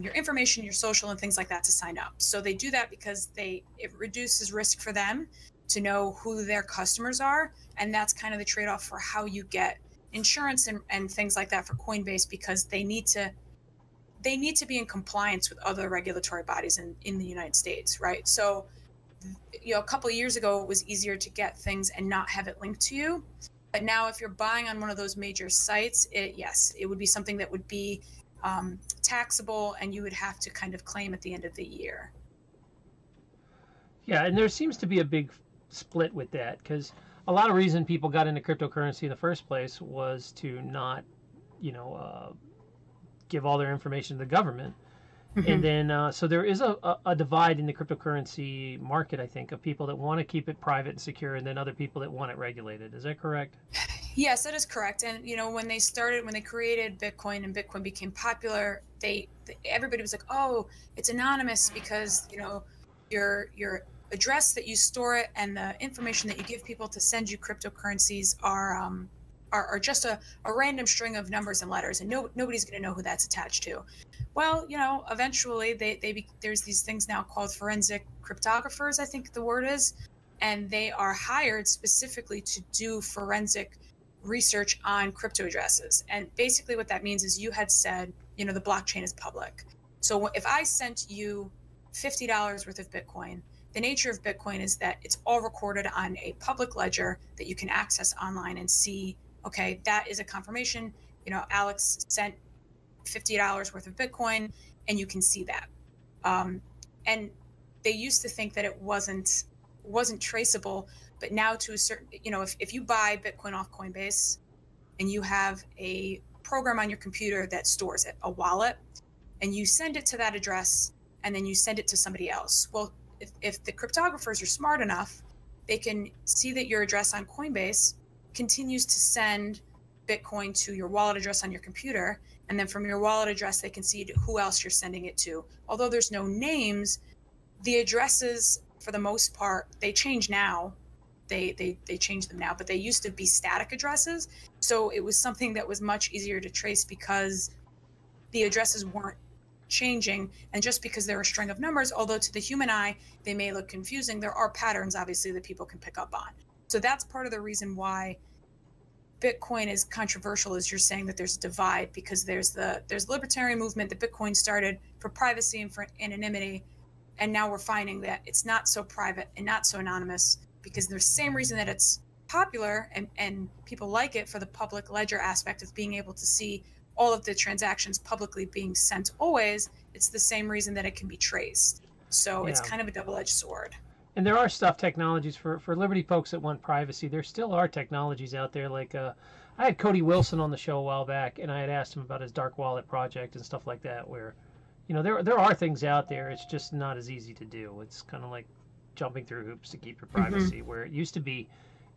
your information, your social, and things like that to sign up. So they do that because it reduces risk for them to know who their customers are, and that's kind of the trade-off for how you get insurance and things like that for Coinbase, because they need to be in compliance with other regulatory bodies in the United States, right? So a couple of years ago, it was easier to get things and not have it linked to you. But now if you're buying on one of those major sites, it would be something that would be taxable, and you would have to kind of claim at the end of the year. Yeah, and there seems to be a big split with that, because a lot of reason people got into cryptocurrency in the first place was to not, give all their information to the government. And then, so there is a divide in the cryptocurrency market, I think, of people that want to keep it private and secure, and then other people that want it regulated. Is that correct? Yes, that is correct. And, when they created Bitcoin and Bitcoin became popular, everybody was like, oh, it's anonymous because, your address that you store it and the information that you give people to send you cryptocurrencies are just a random string of numbers and letters, and nobody's going to know who that's attached to. Well, eventually there's these things now called forensic cryptographers, I think the word is, and they are hired specifically to do forensic research on crypto addresses. And basically what that means is you had said, the blockchain is public. So if I sent you $50 worth of Bitcoin, the nature of Bitcoin is that it's all recorded on a public ledger that you can access online and see, okay, that is a confirmation, Alex sent $50 worth of Bitcoin, and you can see that. And they used to think that it wasn't traceable, but now to a certain, if you buy Bitcoin off Coinbase and you have a program on your computer that stores it, a wallet, and you send it to that address, and then you send it to somebody else. Well, if the cryptographers are smart enough, they can see that your address on Coinbase continues to send Bitcoin to your wallet address on your computer, and then from your wallet address they can see who else you're sending it to. Although there's no names, the addresses, for the most part, they change now, they changed them now, but they used to be static addresses. So it was something that was much easier to trace because the addresses weren't changing, and just because they're a string of numbers, although to the human eye they may look confusing, there are patterns obviously that people can pick up on. So that's part of the reason why Bitcoin is controversial, is you're saying that there's a divide, because there's the libertarian movement that Bitcoin started for privacy and for anonymity, and now we're finding that it's not so private and not so anonymous, because the same reason that it's popular and people like it for the public ledger aspect of being able to see all of the transactions publicly being sent always, it's the same reason that it can be traced. So it's kind of a double-edged sword. And there are technologies for Liberty folks that want privacy. There still are technologies out there. Like I had Cody Wilson on the show a while back, and I had asked him about his dark wallet project and stuff like that, where, you know, there are things out there. It's just not as easy to do. It's kind of like jumping through hoops to keep your privacy, where it used to be,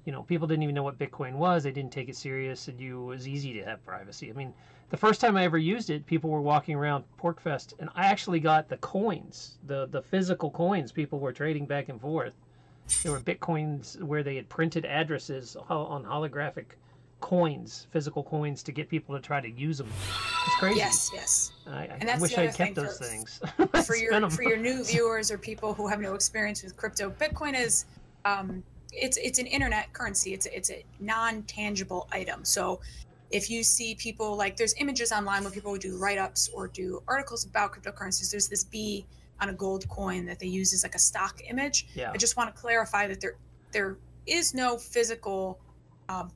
you know, people didn't even know what Bitcoin was. They didn't take it serious, and it was easy to have privacy. I mean, the first time I ever used it, people were walking around PorcFest, and I actually got the coins, the physical coins. People were trading back and forth. There were Bitcoins where they had printed addresses on holographic coins, physical coins, to get people to try to use them. It's crazy. Yes. I wish I had kept those things. For your new viewers or people who have no experience with crypto, Bitcoin is it's an internet currency. It's a non-tangible item. So if you see people, like, there's images online where people would do write-ups or do articles about cryptocurrencies. There's this bee on a gold coin that they use as like a stock image. I just want to clarify that there is no physical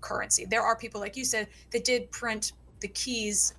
currency. There are people, like you said, that did print the keys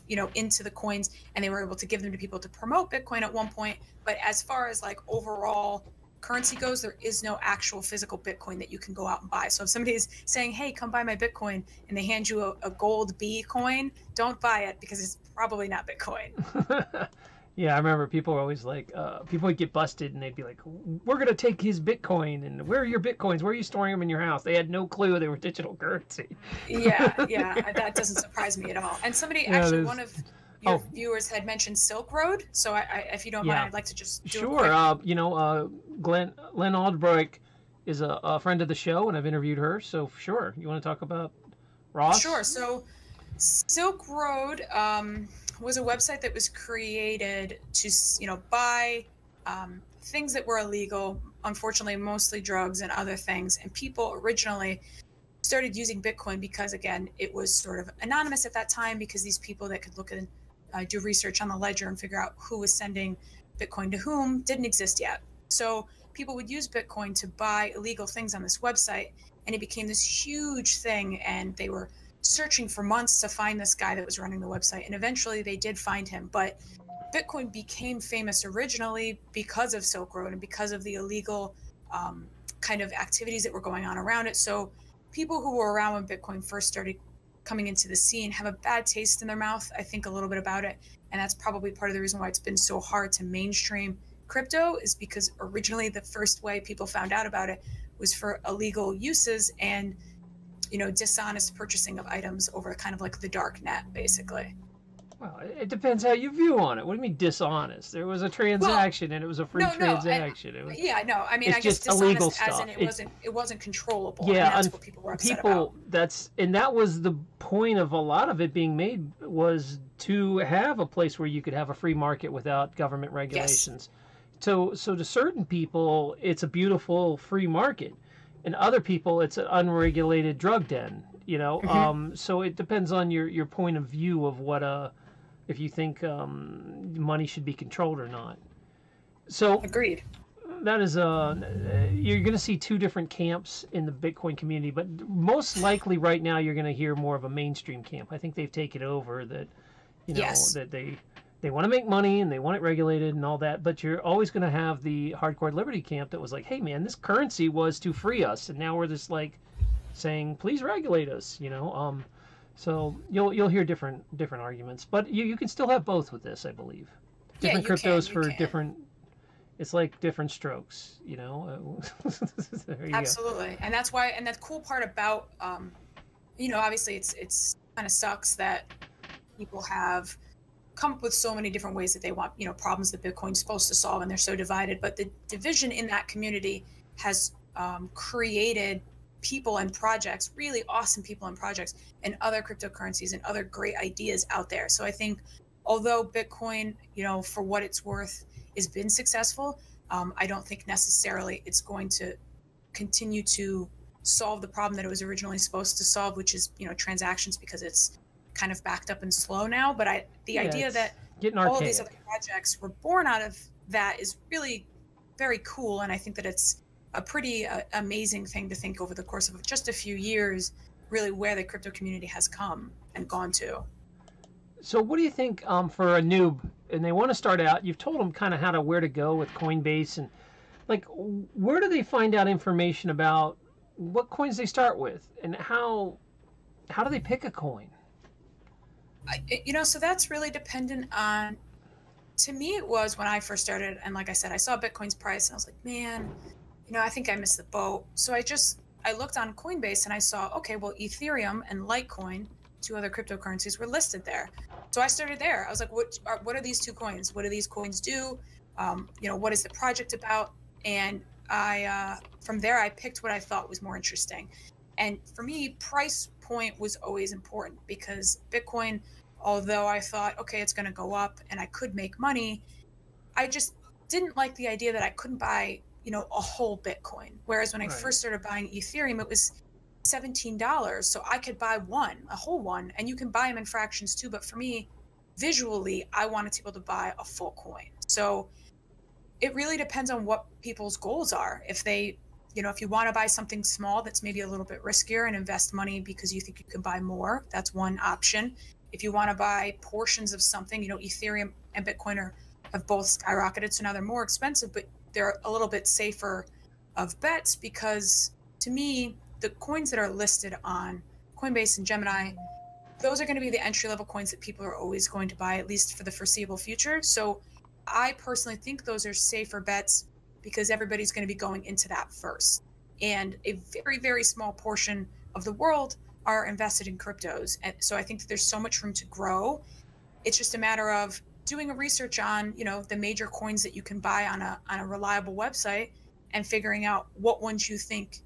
you know, into the coins, and they were able to give them to people to promote Bitcoin at one point. But as far as like overall currency goes, there is no actual physical Bitcoin that you can go out and buy. So if somebody is saying, hey, come buy my Bitcoin, and they hand you a gold B coin, don't buy it, because it's probably not Bitcoin. Yeah, I remember people were always like, people would get busted and they'd be like, we're going to take his Bitcoin, and where are your Bitcoins? Where are you storing them in your house? They had no clue they were digital currency. Yeah, that doesn't surprise me at all. And somebody, actually, one of your viewers had mentioned Silk Road. So if you don't mind, I'd like to just do a quick... you know, Glenn Aldbrook is a friend of the show, and I've interviewed her. So sure, you want to talk about Ross? Sure. So Silk Road was a website that was created to, you know, buy things that were illegal, unfortunately, mostly drugs and other things. And people originally started using Bitcoin because, again, it was sort of anonymous at that time, because these people that could look and do research on the ledger and figure out who was sending Bitcoin to whom didn't exist yet. So people would use Bitcoin to buy illegal things on this website, and it became this huge thing, and they were searching for months to find this guy that was running the website, and eventually they did find him. But Bitcoin became famous originally because of Silk Road and because of the illegal kind of activities that were going on around it. So people who were around when Bitcoin first started coming into the scene have a bad taste in their mouth, I think, a little bit about it. And that's probably part of the reason why it's been so hard to mainstream crypto, is because originally the first way people found out about it was for illegal uses and, you know, dishonest purchasing of items over kind of like the dark net, basically. Well, it depends how you view on it. What do you mean dishonest? There was a transaction, and it was a free transaction. I mean, I guess dishonest as in it wasn't controllable. Yeah, and that's what people were upset about. That was the point of a lot of it being made, was to have a place where you could have a free market without government regulations. Yes. So to certain people, it's a beautiful free market, and other people, it's an unregulated drug den. You know, so it depends on your point of view of what if you think money should be controlled or not. So agreed. That is you're going to see two different camps in the Bitcoin community, but most likely right now you're going to hear more of a mainstream camp. I think they've taken over that, you know, that they want to make money and they want it regulated and all that, but you're always going to have the hardcore liberty camp that was like, hey man, this currency was to free us, and now we're just like saying, please regulate us, you know. So you'll hear different arguments, but you can still have both with this, I believe. Different cryptos for different. It's like different strokes, you know. Absolutely, go. And that's why. And the cool part about, you know, obviously it's kind of sucks that people have come up with so many different ways that they want, you know, problems that Bitcoin's supposed to solve, and they're so divided. But the division in that community has created people and projects, really awesome people and projects, and other cryptocurrencies and other great ideas out there. So I think although Bitcoin, for what it's worth, has been successful, I don't think necessarily it's going to continue to solve the problem that it was originally supposed to solve, which is, transactions, because it's kind of backed up and slow now. But the idea that all of these other projects were born out of that is really very cool. And I think that it's a pretty amazing thing to think over the course of just a few years, really where the crypto community has come and gone to. So what do you think for a noob, and they want to start out, you've told them kind of where to go with Coinbase, and like, where do they find out information about what coins they start with, and how do they pick a coin? So that's really dependent on, to me, it was when I first started, and like I said, I saw Bitcoin's price, and I was like, man, I think I missed the boat. So I looked on Coinbase, and I saw, okay, well, Ethereum and Litecoin, two other cryptocurrencies, were listed there. So I started there. I was like, what are these two coins? What do these coins do? What is the project about? And from there, I picked what I thought was more interesting. And for me, price point was always important, because Bitcoin, although I thought, okay, it's going to go up and I could make money, I just didn't like the idea that I couldn't buy, a whole Bitcoin. Whereas when I first started buying Ethereum, it was $17. So I could buy a whole one, and you can buy them in fractions too. But for me, visually, I wanted to be able to buy a full coin. So it really depends on what people's goals are. If they, if you want to buy something small that's maybe a little bit riskier and invest money because you think you can buy more, that's one option. If you want to buy portions of something, Ethereum and Bitcoin have both skyrocketed. So now they're more expensive, but they're a little bit safer of bets, because to me, the coins that are listed on Coinbase and Gemini, those are going to be the entry-level coins that people are always going to buy, at least for the foreseeable future. So I personally think those are safer bets, because everybody's going to be going into that first. And a very, very small portion of the world are invested in cryptos. And so I think that there's so much room to grow. It's just a matter of doing a research on, the major coins that you can buy on a reliable website, and figuring out what ones you think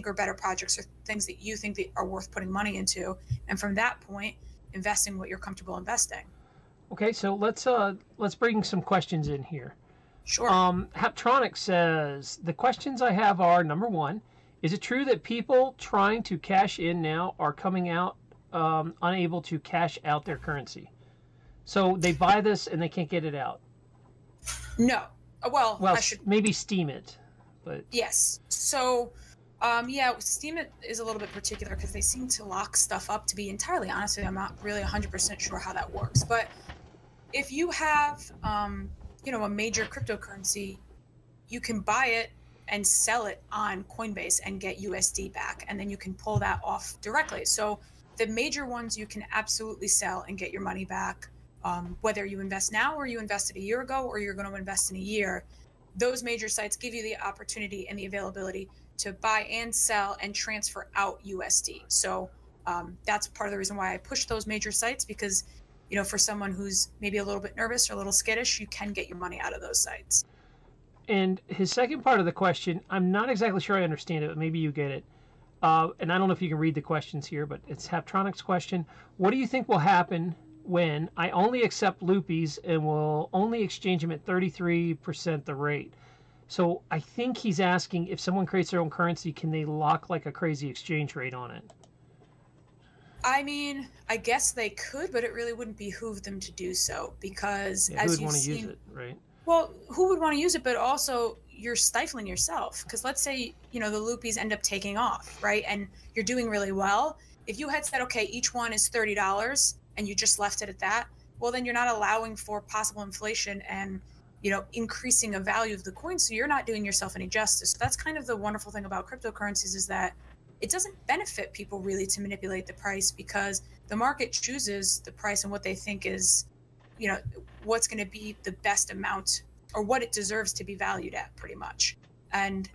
are better projects, or things that you think that are worth putting money into. And from that point, investing what you're comfortable investing. Okay, so let's bring some questions in here. Sure. Haptronic says, the questions I have are, number one, is it true that people trying to cash in now are coming out unable to cash out their currency? So they buy this and they can't get it out? No. Well, I should maybe Steam it, but yes. So, Steam it is a little bit particular, because they seem to lock stuff up. To be entirely honest with you, I'm not really 100% sure how that works. But if you have, a major cryptocurrency, you can buy it and sell it on Coinbase and get USD back, and then you can pull that off directly. So the major ones you can absolutely sell and get your money back. Whether you invest now, or you invested a year ago, or you're going to invest in a year, those major sites give you the opportunity and the availability to buy and sell and transfer out USD. So that's part of the reason why I push those major sites, because, for someone who's maybe a little bit nervous or a little skittish, you can get your money out of those sites. And his second part of the question, I'm not exactly sure I understand it, but maybe you get it. And I don't know if you can read the questions here, but it's Haptronic's question. What do you think will happen when I only accept Lupies and will only exchange them at 33% the rate? So I think he's asking, if someone creates their own currency, can they lock like a crazy exchange rate on it? I mean, I guess they could, but it really wouldn't behoove them to do so, because as you've seen, use it, right? Well, who would want to use it? But also, you're stifling yourself, because let's say, the Lupies end up taking off, right? And you're doing really well. If you had said, okay, each one is $30, and you just left it at that, well, then you're not allowing for possible inflation and, increasing a value of the coin. So you're not doing yourself any justice. So that's kind of the wonderful thing about cryptocurrencies, is that it doesn't benefit people really to manipulate the price, because the market chooses the price and what they think is, what's going to be the best amount, or what it deserves to be valued at, pretty much. And,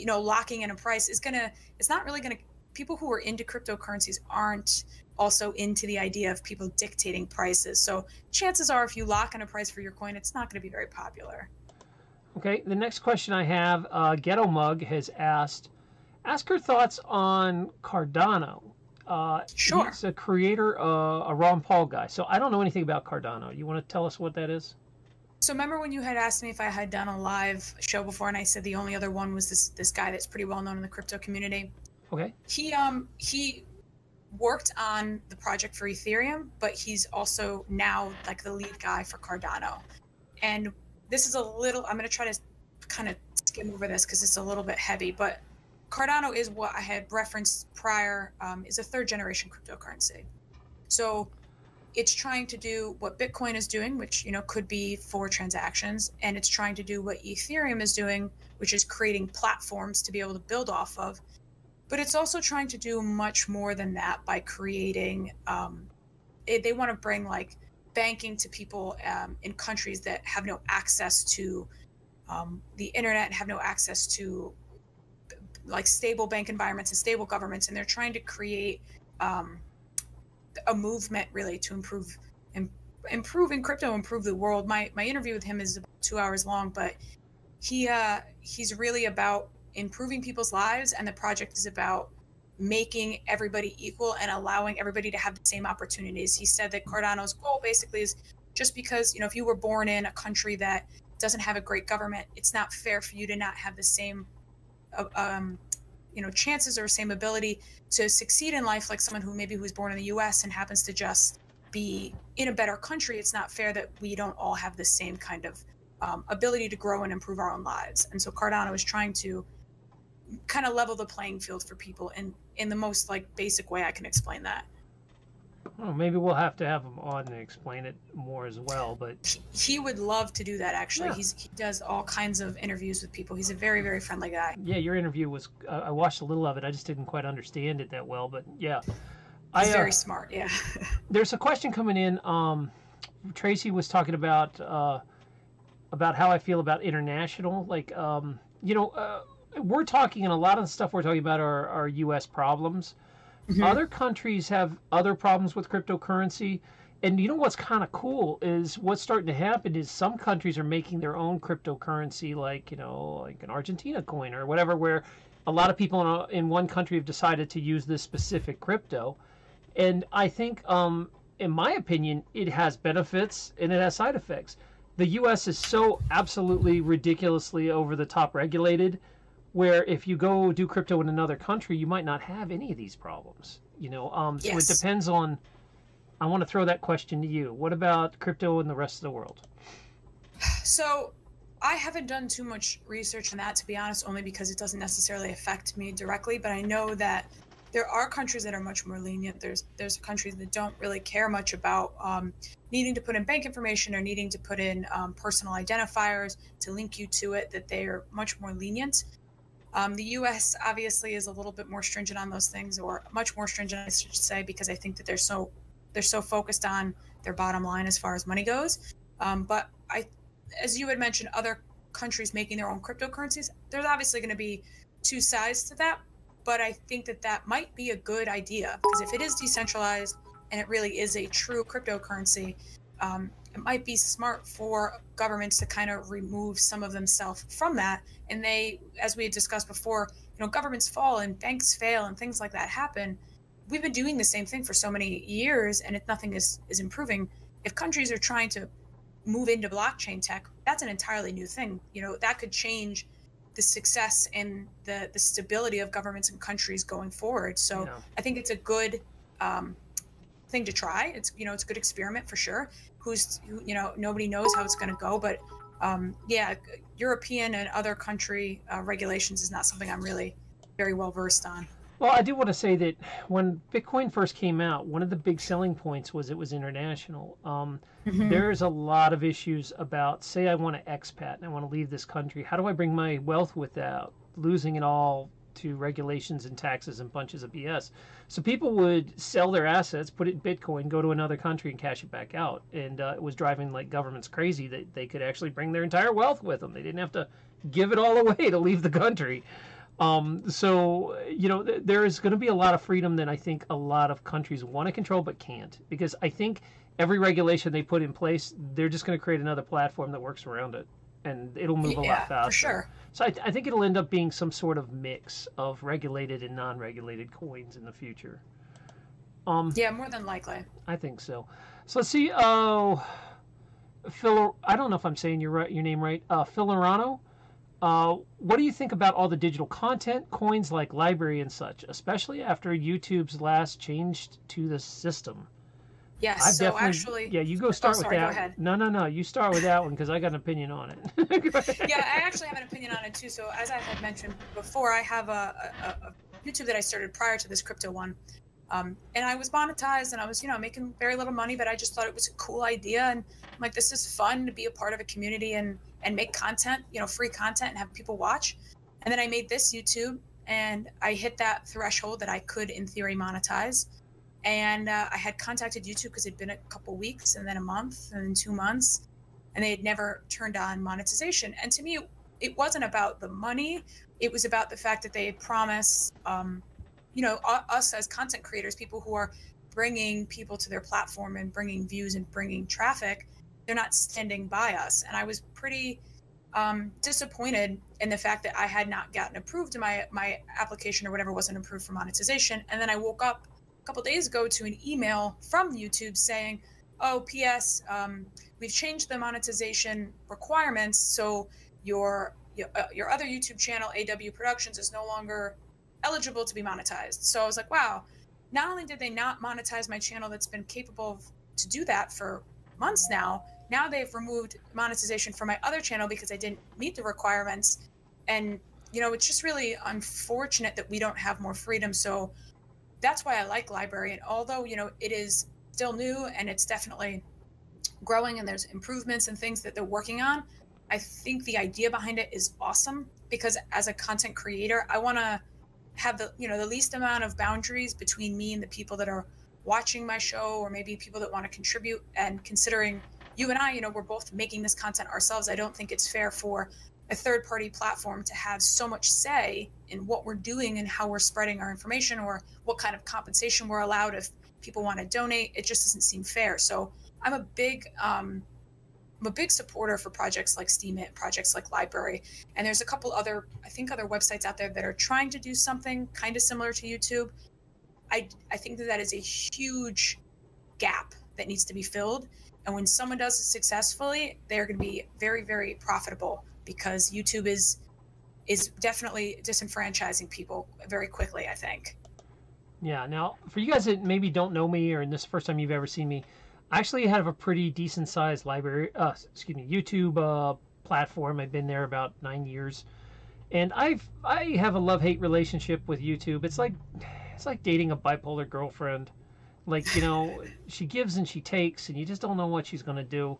locking in a price it's not really going to, people who are into cryptocurrencies aren't also into the idea of people dictating prices. So chances are, if you lock in a price for your coin, it's not going to be very popular. Okay, the next question I have, Ghetto Mug has ask her thoughts on Cardano. Sure. He's a creator, a Ron Paul guy. So I don't know anything about Cardano. You want to tell us what that is? So remember when you had asked me if I had done a live show before, and I said the only other one was this guy that's pretty well known in the crypto community. Okay. He worked on the project for Ethereum, but he's also now like the lead guy for Cardano. And this is a little, I'm going to try to kind of skim over this because it's a little bit heavy, but Cardano is what I had referenced prior, is a third generation cryptocurrency. So it's trying to do what Bitcoin is doing, which, you know, could be for transactions, and it's trying to do what Ethereum is doing, which is creating platforms to be able to build off of. But it's also trying to do much more than that by creating, they want to bring like banking to people in countries that have no access to the internet and have no access to like stable bank environments and stable governments. And they're trying to create a movement really to improve in crypto, improve the world. My interview with him is about 2 hours long, but he's really about improving people's lives, and the project is about making everybody equal and allowing everybody to have the same opportunities. He said that Cardano's goal basically is just because, you know, if you were born in a country that doesn't have a great government, it's not fair for you to not have the same you know, chances or same ability to succeed in life like someone who maybe was born in the US and happens to just be in a better country. It's not fair that we don't all have the same kind of ability to grow and improve our own lives. And so Cardano is trying to kind of level the playing field for people in the most like basic way I can explain that. Oh, maybe we'll have to have him on and explain it more as well. But he would love to do that. Actually, yeah. He does all kinds of interviews with people. He's a very, very friendly guy. Yeah, your interview was. I watched a little of it. I just didn't quite understand it that well. But yeah, he's very smart. Yeah. There's a question coming in. Tracy was talking about how I feel about international. Like, you know, we're talking, and a lot of the stuff we're talking about are U.S. problems. Mm-hmm. Other countries have other problems with cryptocurrency. And you know what's kind of cool is what's starting to happen is some countries are making their own cryptocurrency, like, you know, like an Argentina coin or whatever, where a lot of people in one country have decided to use this specific crypto. And I think, in my opinion, it has benefits and it has side effects. The U.S. is so absolutely ridiculously over the top regulated, where if you go do crypto in another country, you might not have any of these problems. You know, yes. So it depends on. I want to throw that question to you. What about crypto in the rest of the world? So I haven't done too much research on that, to be honest, only because it doesn't necessarily affect me directly. But I know that there are countries that are much more lenient. There's countries that don't really care much about needing to put in bank information or needing to put in personal identifiers to link you to it, that they are much more lenient. The U.S. obviously is a little bit more stringent on those things, or much more stringent, I should say, because I think that they're so focused on their bottom line as far as money goes. But as you had mentioned, other countries making their own cryptocurrencies, there's obviously going to be two sides to that. But I think that might be a good idea, because if it is decentralized and it really is a true cryptocurrency, it might be smart for governments to kind of remove some of themselves from that. And they, as we had discussed before, you know, governments fall and banks fail and things like that happen. We've been doing the same thing for so many years, and if nothing is improving, if countries are trying to move into blockchain tech, that's an entirely new thing. You know, that could change the success and the stability of governments and countries going forward. So yeah. I think it's a good thing to try. It's, you know, it's a good experiment for sure. You know, nobody knows how it's going to go, but yeah, European and other country regulations is not something I'm really very well versed on. Well, I do want to say that when Bitcoin first came out, one of the big selling points was it was international. There's a lot of issues about, say I want to expat and I want to leave this country. How do I bring my wealth without losing it all to regulations and taxes and bunches of BS? So people would sell their assets, put it in Bitcoin, go to another country and cash it back out. And it was driving like governments crazy that they could actually bring their entire wealth with them. They didn't have to give it all away to leave the country. So, you know, there is going to be a lot of freedom that I think a lot of countries want to control but can't, because I think every regulation they put in place, they're just going to create another platform that works around it. and it'll move a lot Yeah, faster. for sure. So I think it'll end up being some sort of mix of regulated and non-regulated coins in the future. Yeah, more than likely. I think so. So let's see. Oh, Phil, I don't know if I'm saying your name right. Filorano. What do you think about all the digital content, coins like library and such, especially after YouTube's last changed to the system? Yes. I've So definitely, actually, yeah, you go start with sorry, that. go ahead. No. You start with that one because I got an opinion on it. Go ahead. Yeah, I actually have an opinion on it too. So as I had mentioned before, I have a YouTube that I started prior to this crypto one. And I was monetized and I was, making very little money, but I just thought it was a cool idea. And I'm like, this is fun to be a part of a community and make content, free content and have people watch. And then I made this YouTube and I hit that threshold that I could, in theory, monetize. And I had contacted YouTube because it'd been a couple weeks and then a month and then 2 months, and they had never turned on monetization. And to me, it wasn't about the money. It was about the fact that they had promised, us as content creators, people who are bringing people to their platform and bringing views and bringing traffic, they're not standing by us. And I was pretty disappointed in the fact that I had not gotten approved, and my application or whatever wasn't approved for monetization. And then I woke up a couple days ago to an email from YouTube saying, oh, P.S., we've changed the monetization requirements, so your other YouTube channel, AW Productions, is no longer eligible to be monetized. So I was like, wow, not only did they not monetize my channel that's been capable to do that for months now they've removed monetization for my other channel because I didn't meet the requirements. And, it's just really unfortunate that we don't have more freedom. So that's why I like library. And although, it is still new and it's definitely growing and there's improvements and things that they're working on, I think the idea behind it is awesome, because as a content creator, I want to have the least amount of boundaries between me and the people that are watching my show, or maybe people that want to contribute. And considering you and I, we're both making this content ourselves, I don't think it's fair for a third-party platform to have so much say in what we're doing and how we're spreading our information, or what kind of compensation we're allowed if people want to donate. It just doesn't seem fair. So I'm a big supporter for projects like Steemit, projects like Library, and there's a couple other websites out there that are trying to do something kind of similar to YouTube. I think that is a huge gap that needs to be filled, and when someone does it successfully, they're going to be very, very profitable, because YouTube is definitely disenfranchising people very quickly, I think. Yeah. Now, for you guys that maybe don't know me, or this is the first time you've ever seen me, I actually have a pretty decent sized YouTube platform. I've been there about 9 years, and I have a love-hate relationship with YouTube. It's like dating a bipolar girlfriend. Like, she gives and she takes, and you just don't know what she's going to do.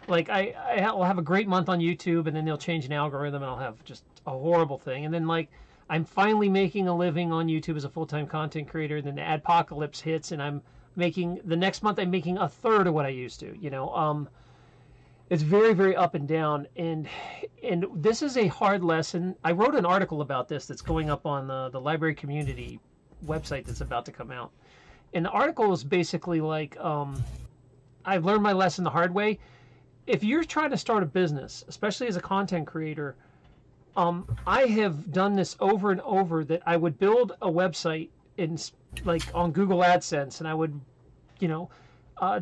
Like, I'll have a great month on YouTube, and then they'll change an algorithm, and I'll have just a horrible thing. And then, like, I'm finally making a living on YouTube as a full-time content creator, and then the adpocalypse hits, and the next month I'm making a third of what I used to. It's very, very up and down, and this is a hard lesson. I wrote an article about this that's going up on the library community website that's about to come out. And the article is basically like, I've learned my lesson the hard way. If you're trying to start a business, especially as a content creator, I have done this over and over, that I would build a website on Google AdSense, and I would,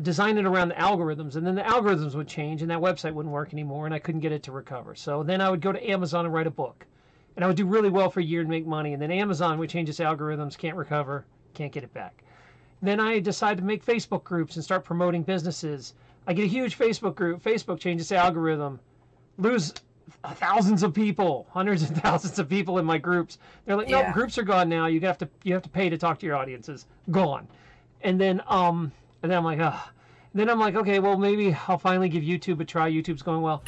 design it around the algorithms, and then the algorithms would change, and that website wouldn't work anymore, and I couldn't get it to recover. So then I would go to Amazon and write a book, and I would do really well for a year and make money, and then Amazon would change its algorithms, can't recover, can't get it back. Then I decided to make Facebook groups and start promoting businesses. I get a huge Facebook group, Facebook changes the algorithm, lose thousands of people, hundreds of thousands of people in my groups. They're like, nope, groups are gone now. You have to pay to talk to your audiences. Gone. And then I'm like, ah. Then I'm like, okay, well, maybe I'll finally give YouTube a try. YouTube's going well.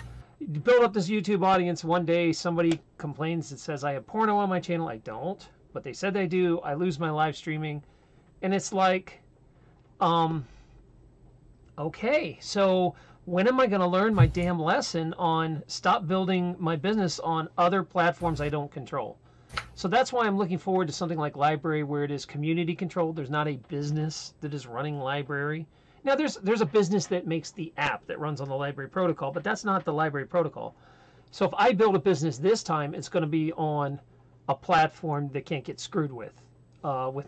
Build up this YouTube audience. One day somebody complains and says I have porno on my channel. I don't, but they said they do. I lose my live streaming. And it's like, okay, so when am I going to learn my damn lesson on stop building my business on other platforms I don't control? So that's why I'm looking forward to something like Library, where it is community controlled. There's not a business that is running Library. Now, there's a business that makes the app that runs on the Library protocol, but that's not the Library protocol. So if I build a business this time, it's going to be on a platform that can't get screwed with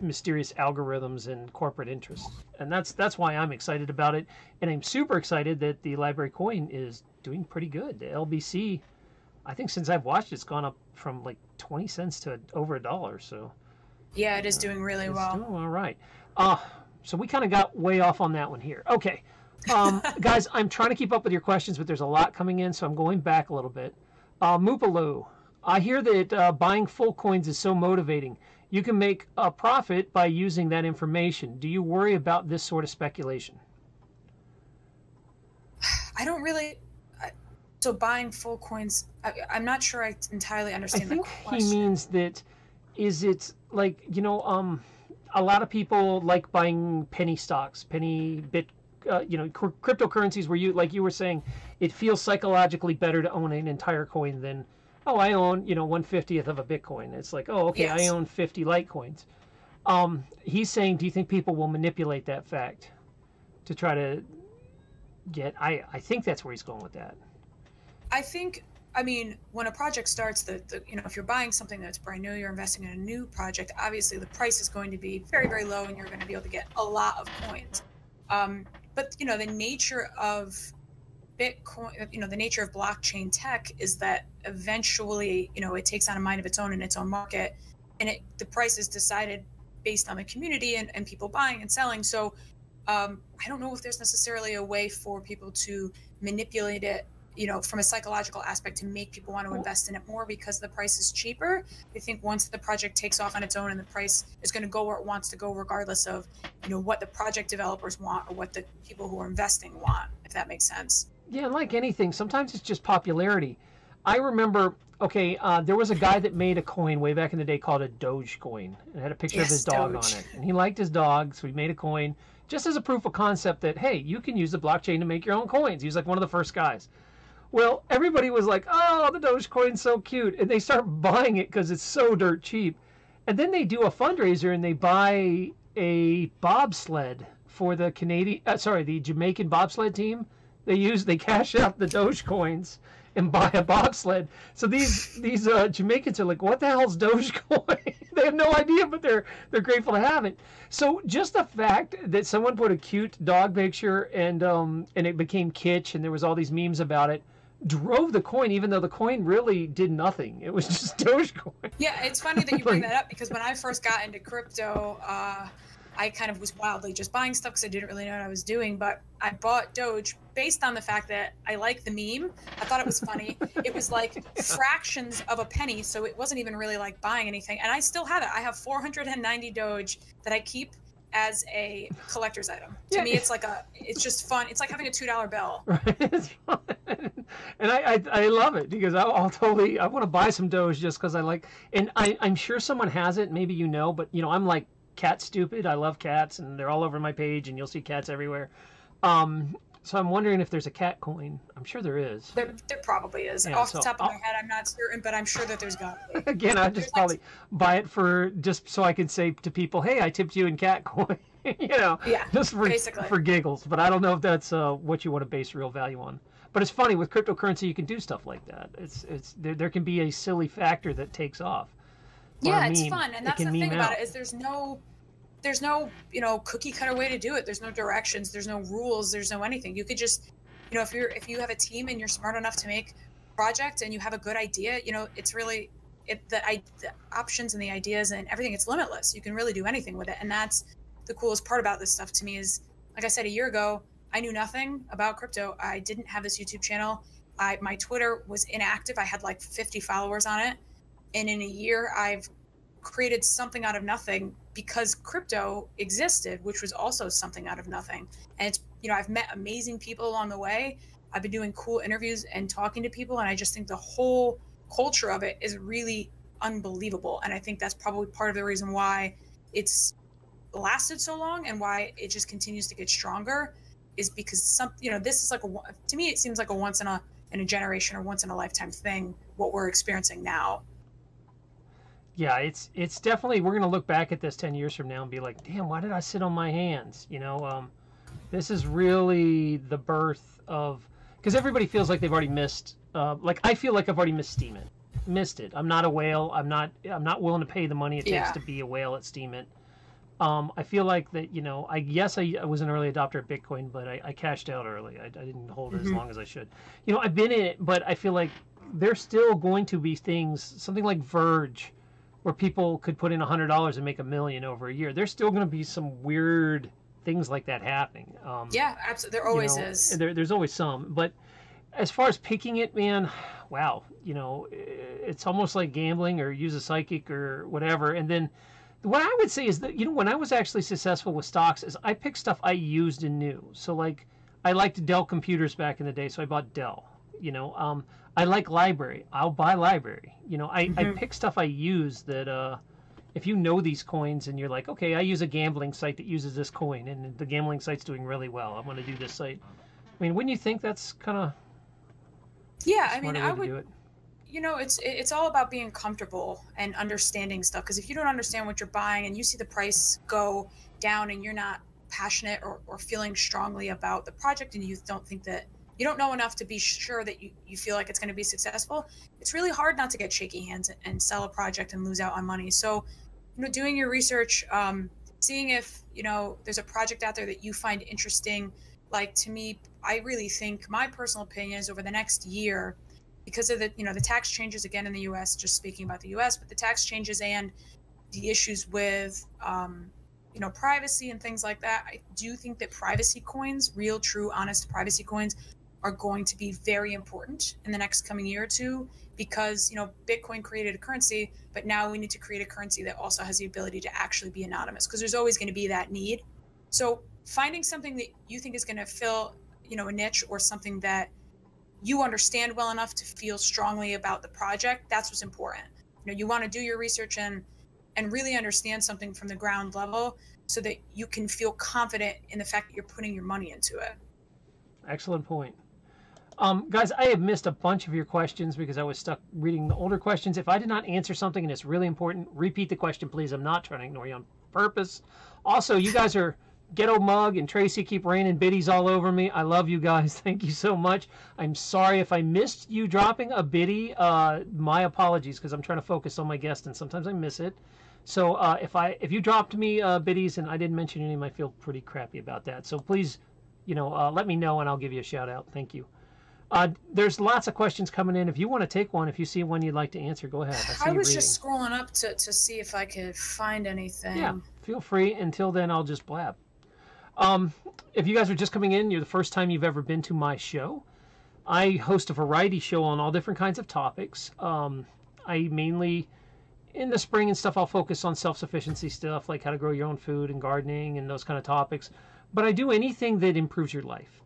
mysterious algorithms and corporate interests. And that's why I'm excited about it. And I'm super excited that the library coin is doing pretty good. The LBC, I think since I've watched, it's gone up from like 20 cents to over $1. So yeah, it is doing really well. Doing all right. So we kind of got way off on that one here. Okay. Guys, I'm trying to keep up with your questions, but there's a lot coming in, so I'm going back a little bit. Moopaloo, I hear that buying full coins is so motivating. You can make a profit by using that information. Do you worry about this sort of speculation? I don't really. So buying full coins, I'm not sure I entirely understand the question. I think he means that, is it like, you know, a lot of people like buying penny stocks, penny you know, cryptocurrencies where you, like you were saying, it feels psychologically better to own an entire coin than, oh, I own, you know, 1/50th of a Bitcoin. It's like, oh, okay, yes. I own 50 Litecoins. He's saying, do you think people will manipulate that fact to try to get, I think that's where he's going with that. I think, I mean, when a project starts, you know, if you're buying something that's brand new, you're investing in a new project, obviously the price is going to be very, very low and you're going to be able to get a lot of coins. But, you know, the nature of Bitcoin, you know, the nature of blockchain tech is that eventually, you know, it takes on a mind of its own in its own market, and the price is decided based on the community and people buying and selling. So I don't know if there's necessarily a way for people to manipulate it, you know, from a psychological aspect to make people want to invest in it more because the price is cheaper. I think once the project takes off on its own and the price is going to go where it wants to go, regardless of, you know, what the project developers want or what the people who are investing want, if that makes sense. Yeah, like anything, sometimes it's just popularity. I remember, okay, there was a guy that made a coin way back in the day called a Dogecoin. It had a picture of his dog on it. And he liked his dog, so he made a coin just as a proof of concept that, hey, you can use the blockchain to make your own coins. He was like one of the first guys. Well, everybody was like, oh, the Dogecoin's so cute. And they start buying it because it's so dirt cheap. And then they do a fundraiser and they buy a bobsled for the the Jamaican bobsled team. They cash out the Dogecoins and buy a bobsled. So these Jamaicans are like, what the hell's Dogecoin? They have no idea, but they're grateful to have it. So just the fact that someone put a cute dog picture and it became kitsch and there was all these memes about it, drove the coin, even though the coin really did nothing. It was just Dogecoin. Yeah, it's funny that you bring that up because when I first got into crypto, I kind of was wildly just buying stuff because I didn't really know what I was doing. But I bought Doge based on the fact that I like the meme. I thought it was funny. It was like fractions of a penny, so it wasn't even really like buying anything. And I still have it. I have 490 Doge that I keep as a collector's item. To me, it's just fun. It's like having a $2 bill. Right, it's fun. And I love it because I want to buy some Doge just because I like, and I'm sure someone has it, maybe you know, but you know, I'm like cat stupid. I love cats and they're all over my page and you'll see cats everywhere. So I'm wondering if there's a cat coin. I'm sure there is. There probably is. Yeah, off the top of my head, I'm not certain, but I'm sure that there's got to be. Again, I'd just probably buy it for just so I could say to people, hey, I tipped you in cat coin. You know, just for giggles. But I don't know if that's what you want to base real value on. But it's funny, with cryptocurrency, you can do stuff like that. It's there can be a silly factor that takes off. Yeah, it's fun, and that's the thing about it is there's no you know, cookie cutter way to do it. There's no directions, there's no rules, there's no anything. You could just, you know, if you have a team and you're smart enough to make a project and you have a good idea, you know, it's really the options and the ideas and everything, it's limitless. You can really do anything with it, and that's the coolest part about this stuff to me. Is like I said, a year ago I knew nothing about crypto. I didn't have this YouTube channel. My Twitter was inactive. I had like 50 followers on it, and in a year I've created something out of nothing because crypto existed, which was also something out of nothing. And it's, you know, I've met amazing people along the way. I've been doing cool interviews and talking to people, and I just think the whole culture of it is really unbelievable. And I think that's probably part of the reason why it's lasted so long and why it just continues to get stronger, is because this is like to me it seems like a once in a generation or once in a lifetime thing, what we're experiencing now. Yeah, it's definitely, we're going to look back at this 10 years from now and be like, damn, why did I sit on my hands? You know, this is really the birth of, because everybody feels like they've already missed. Like I feel like I've already missed it. I'm not a whale. I'm not willing to pay the money it takes to be a whale at Steemit. I feel like that, you know, I was an early adopter of Bitcoin, but I cashed out early. I didn't hold it as long as I should. You know, I've been in it, but I feel like there's still going to be things, something like Verge, where people could put in $100 and make $1 million over a year. There's still going to be some weird things like that happening. Yeah, absolutely. There always is. There's always some. But as far as picking it, man, wow, you know, it's almost like gambling or use a psychic or whatever. And then what I would say is that, you know, when I was actually successful with stocks is I picked stuff I used and knew. So like I liked Dell computers back in the day, so I bought Dell. You know, I like library. I'll buy library. You know, I pick stuff I use that if you know these coins and you're like, okay, I use a gambling site that uses this coin and the gambling site's doing really well. I'm going to do this site. I mean, wouldn't you think that's kind of I mean, I would. You know, it's all about being comfortable and understanding stuff. Because if you don't understand what you're buying and you see the price go down and you're not passionate or feeling strongly about the project and you don't think that you don't know enough to be sure that you feel like it's going to be successful, it's really hard not to get shaky hands and sell a project and lose out on money. So, you know, doing your research, seeing if, you know, there's a project out there that you find interesting. Like, to me, I really think my personal opinion is over the next year, because of the, you know, the tax changes again in the U.S., just speaking about the U.S., but the tax changes and the issues with, you know, privacy and things like that, I do think that privacy coins, real, true, honest privacy coins, are going to be very important in the next coming year or two, because, you know, Bitcoin created a currency, but now we need to create a currency that also has the ability to actually be anonymous, because there's always going to be that need. So finding something that you think is going to fill, you know, a niche or something that you understand well enough to feel strongly about the project, that's what's important. You know, you want to do your research and really understand something from the ground level so that you can feel confident in the fact that you're putting your money into it. Excellent point. Guys, I have missed a bunch of your questions because I was stuck reading the older questions. If I did not answer something and it's really important, repeat the question, please. I'm not trying to ignore you on purpose. Also, you guys are Ghetto Mug and Tracy keep raining biddies all over me. I love you guys. Thank you so much. I'm sorry if I missed you dropping a biddy. My apologies, because I'm trying to focus on my guest and sometimes I miss it. So if you dropped me biddies and I didn't mention your name, I feel pretty crappy about that. So please, you know, let me know and I'll give you a shout out. Thank you. There's lots of questions coming in. If you want to take one, if you see one you'd like to answer, go ahead. I was just scrolling up to see if I could find anything. Yeah, feel free. Until then, I'll just blab. If you guys are just coming in, you're the first time you've ever been to my show. I host a variety show on all different kinds of topics. I mainly, in the spring and stuff, I'll focus on self-sufficiency stuff, like how to grow your own food and gardening and those kind of topics. But I do anything that improves your life.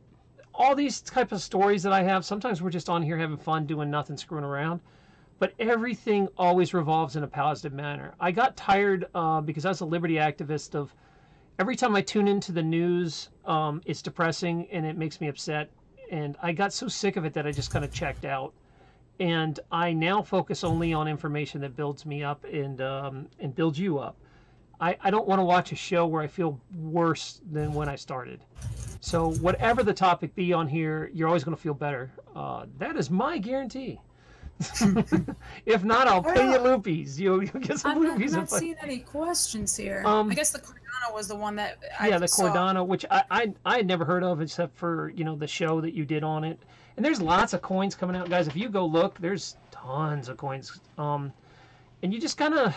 All these type of stories that I have, sometimes we're just on here having fun, doing nothing, screwing around. But everything always revolves in a positive manner. I got tired because I was a liberty activist of every time I tune into the news, it's depressing and it makes me upset. And I got so sick of it that I just kind of checked out. And I now focus only on information that builds me up and builds you up. I don't want to watch a show where I feel worse than when I started. So whatever the topic be on here, you're always going to feel better. That is my guarantee. If not, I'll pay you loopies. You'll get some loopies. I'm not seeing any questions here. I guess the Cardano was the one that I the saw. Cardano, which I had never heard of except for, you know, the show that you did on it. And there's lots of coins coming out, guys. If you go look, there's tons of coins. And you just kind of,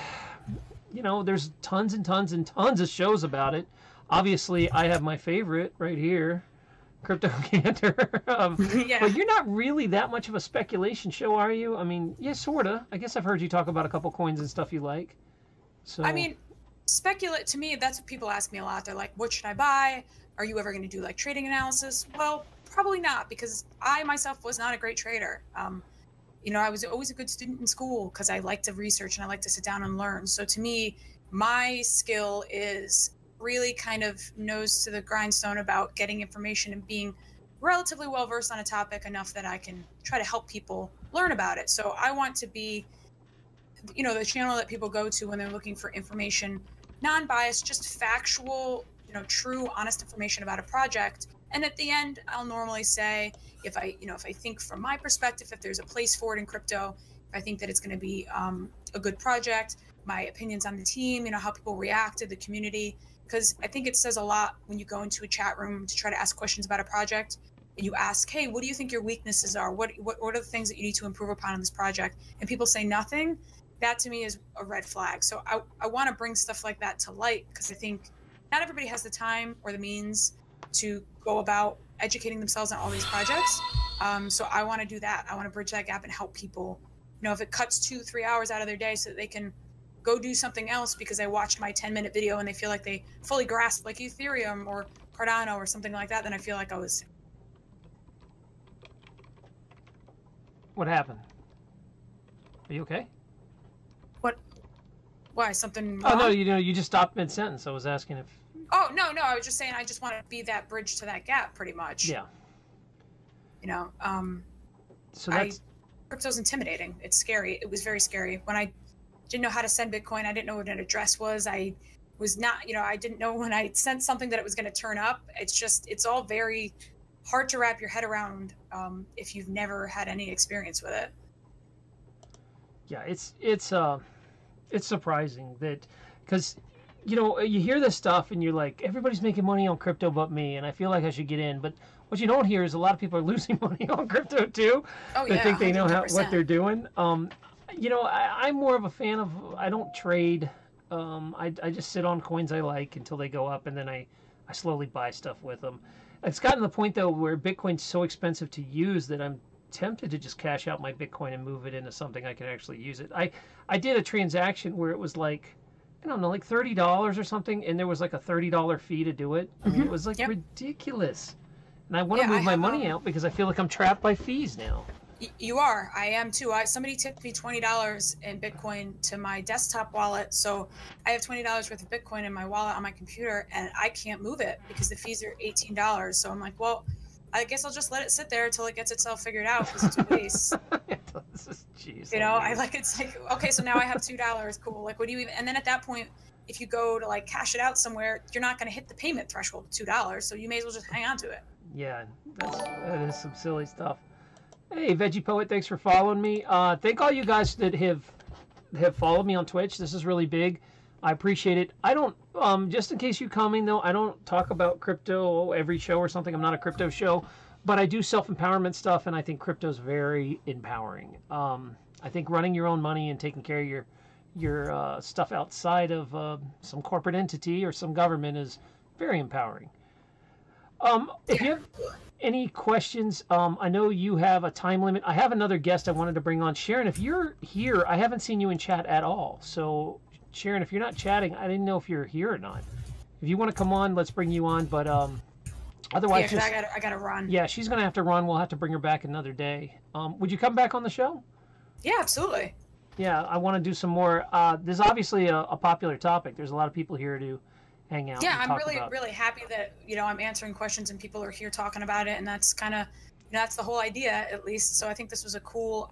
you know, there's tons and tons and tons of shows about it. Obviously, I have my favorite right here, CryptoCandor. Yeah. But you're not really that much of a speculation show, are you? I mean, yeah, sorta. I guess I've heard you talk about a couple coins and stuff you like. So I mean, speculate, to me, that's what people ask me a lot. They're like, what should I buy? Are you ever going to do like trading analysis? Well, probably not, because I myself was not a great trader. You know, I was always a good student in school because I like to research and I like to sit down and learn. So to me, my skill is really kind of nose to the grindstone about getting information and being relatively well versed on a topic enough that I can try to help people learn about it. So I want to be, you know, the channel that people go to when they're looking for information, non-biased, just factual, you know, true, honest information about a project. And at the end, I'll normally say, if I think from my perspective, if there's a place for it in crypto, if I think that it's going to be a good project, my opinions on the team, how people react to the community, because I think it says a lot when you go into a chat room to try to ask questions about a project, and you ask, hey, what do you think your weaknesses are? What are the things that you need to improve upon in this project? And people say nothing. That to me is a red flag. So I want to bring stuff like that to light, because I think not everybody has the time or the means to go about educating themselves on all these projects. So I want to do that. I want to bridge that gap and help people, if it cuts 2-3 hours out of their day so that they can go do something else because they watched my 10-minute video and they feel like they fully grasped like Aetherium or Cardano or something like that, then I feel like I was. What happened? Are you okay? What? Why? Something wrong? Oh, no, you just stopped mid-sentence. I was asking if... Oh, no, I was just saying I just want to be that bridge to that gap, pretty much. Yeah. So that's... Crypto's intimidating. It's scary. It was very scary. When I didn't know how to send Bitcoin, I didn't know what an address was. I was not, I didn't know when I sent something that it was going to turn up. It's all very hard to wrap your head around if you've never had any experience with it. Yeah, it's surprising that, because you hear this stuff and you're like, everybody's making money on crypto but me, and I feel like I should get in. But what you don't hear is a lot of people are losing money on crypto too. Oh, they yeah, think they know 100%. what they're doing. I'm more of a fan of, I don't trade. I just sit on coins I like until they go up, and then I slowly buy stuff with them. It's gotten to the point though where Bitcoin's so expensive to use that I'm tempted to just cash out my Bitcoin and move it into something I can actually use it. I did a transaction where it was like, I don't know, like $30 or something, and there was like a $30 fee to do it. I mean, it was like ridiculous. And I want to move my money out because I feel like I'm trapped by fees now. You are. I am too. Somebody tipped me $20 in Bitcoin to my desktop wallet, so I have $20 worth of Bitcoin in my wallet on my computer, and I can't move it because the fees are $18. So I'm like, well, I guess I'll just let it sit there until it gets itself figured out because it's a waste. Jeez, it's like, okay, so now I have $2. Cool. Like, what do you even? And then at that point, if you go to like cash it out somewhere, you're not going to hit the payment threshold of $2, so you may as well just hang on to it. Yeah, that is some silly stuff. Hey, Veggie Poet, thanks for following me. Thank all you guys that have followed me on Twitch. This is really big. I appreciate it. I don't, just in case you're coming though, I don't talk about crypto every show or something. I'm not a crypto show, but I do self-empowerment stuff, and I think crypto's very empowering. I think running your own money and taking care of your stuff outside of some corporate entity or some government is very empowering. If you have any questions, I know you have a time limit. I have another guest I wanted to bring on. Sharon, if you're here, I haven't seen you in chat at all. So, Sharon, if you're not chatting, I didn't know if you're here or not. If you want to come on, let's bring you on. But otherwise, I gotta run. Yeah, she's gonna have to run. We'll have to bring her back another day. Would you come back on the show? Yeah, absolutely. Yeah, I want to do some more. This is obviously a popular topic. There's a lot of people here to hang out. Yeah, I'm really happy that I'm answering questions and people are here talking about it, and that's kind of that's the whole idea, at least. So I think this was a cool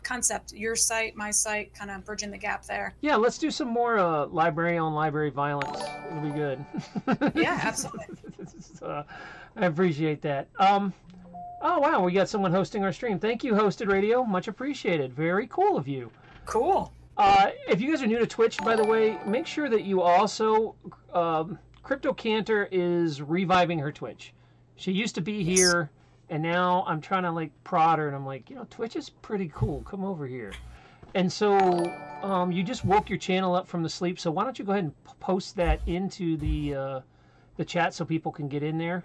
concept. Your site, my site, kind of bridging the gap there. Yeah, let's do some more library on library violence. It'll be good. Yeah, absolutely. I appreciate that. Oh wow, we got someone hosting our stream. Thank you, Hosted Radio. Much appreciated. Very cool of you. Cool. If you guys are new to Twitch, by the way, make sure that you also, CryptoCandor is reviving her Twitch. She used to be here, and now I'm trying to like prod her, and I'm like, Twitch is pretty cool. Come over here. And so you just woke your channel up from the sleep. So why don't you go ahead and post that into the chat so people can get in there.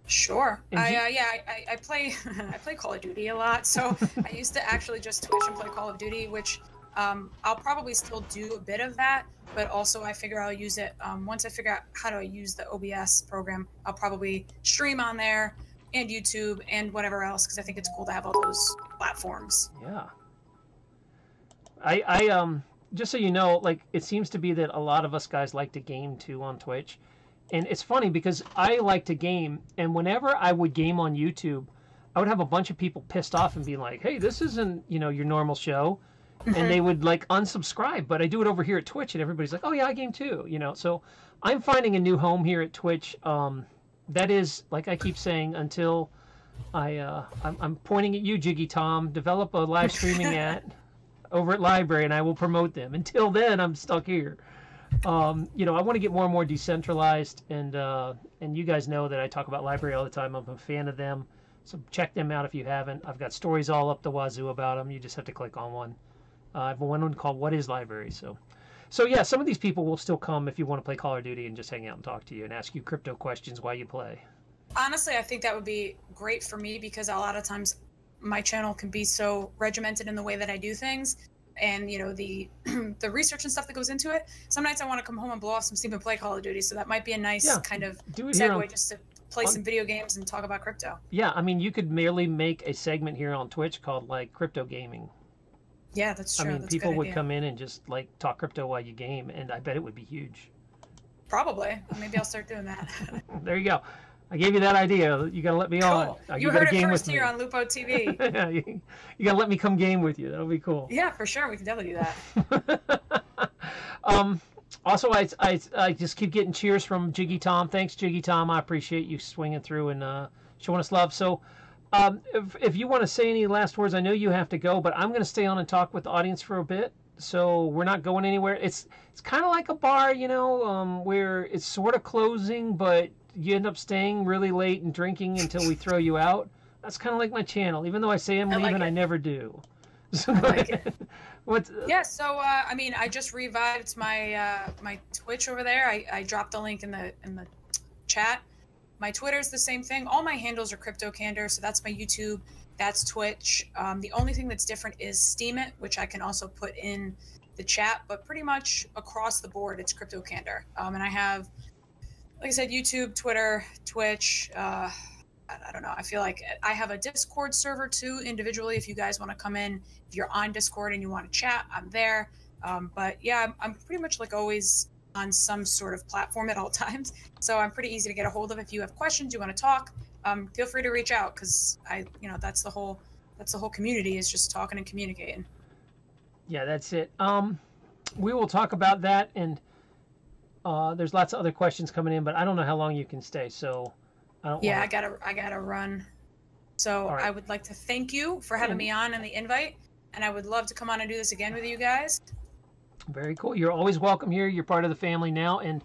Sure. I play I play Call of Duty a lot. So I used to actually just Twitch and play Call of Duty, which I'll probably still do a bit of that, but also I figure I'll use it once I figure out how to use the OBS program. I'll probably stream on there and YouTube and whatever else, because I think it's cool to have all those platforms. Yeah. I just so you know, like, it seems to be that a lot of us guys like to game too on Twitch. And it's funny because I like to game, and whenever I would game on YouTube, I would have a bunch of people pissed off and be like, hey, this isn't, your normal show. And they would like unsubscribe, but I do it over here at Twitch, and everybody's like, oh yeah, I game too, So I'm finding a new home here at Twitch. that is, like I keep saying, until I'm pointing at you, Jiggy Tom. Develop a live streaming over at Library, and I will promote them. Until then, I'm stuck here. You know, I want to get more and more decentralized, and you guys know that I talk about Library all the time. I'm a fan of them, so check them out if you haven't. I've got stories all up the wazoo about them. You just have to click on one. I have one called "What Is Library?" So yeah, some of these people will still come if you want to play Call of Duty and just hang out and talk to you and ask you crypto questions while you play. Honestly, I think that would be great for me because a lot of times my channel can be so regimented in the way that I do things, and you know the the research and stuff that goes into it. Some nights I want to come home and blow off some steam and play Call of Duty, so that might be a nice kind of segue just to play some video games and talk about crypto. Yeah, I mean, you could merely make a segment here on Twitch called like Crypto Gaming. Yeah, that's true. I mean, people would come in and just like talk crypto while you game, and I bet it would be huge. Probably. Maybe I'll start doing that. There you go. I gave you that idea. You gotta let me on. You heard it first here on LupoTV. Yeah, you gotta let me come game with you. That'll be cool. Yeah, for sure. We can definitely do that. Also, I just keep getting cheers from Jiggy Tom. Thanks, Jiggy Tom. I appreciate you swinging through and showing us love. So, if you want to say any last words, I know you have to go, but I'm going to stay on and talk with the audience for a bit. So we're not going anywhere. It's kind of like a bar, you know, where it's sort of closing, but you end up staying really late and drinking until we throw you out. That's kind of like my channel. Even though I say I'm leaving, I never do. So I like it. Yeah, so I mean, I just revived my my Twitch over there. I dropped the link in the chat. My Twitter's the same thing. All my handles are CryptoCandor, so that's my YouTube, that's Twitch. The only thing that's different is Steemit, which I can also put in the chat, but pretty much across the board, it's CryptoCandor. And I have, like I said, YouTube, Twitter, Twitch. I don't know. I feel like I have a Discord server too, individually. If you guys want to come in, if you're on Discord and you want to chat, I'm there. But yeah, I'm pretty much like always on some sort of platform at all times. So I'm pretty easy to get a hold of. If you have questions, you want to talk, feel free to reach out, because that's the whole community, is just talking and communicating. Yeah, that's it. We will talk about that, and there's lots of other questions coming in, but I don't know how long you can stay, so I don't. Yeah, I gotta run. So right. I would like to thank you for having me on and the invite, and I would love to come on and do this again with you guys. Very cool. You're always welcome here. You're part of the family now, and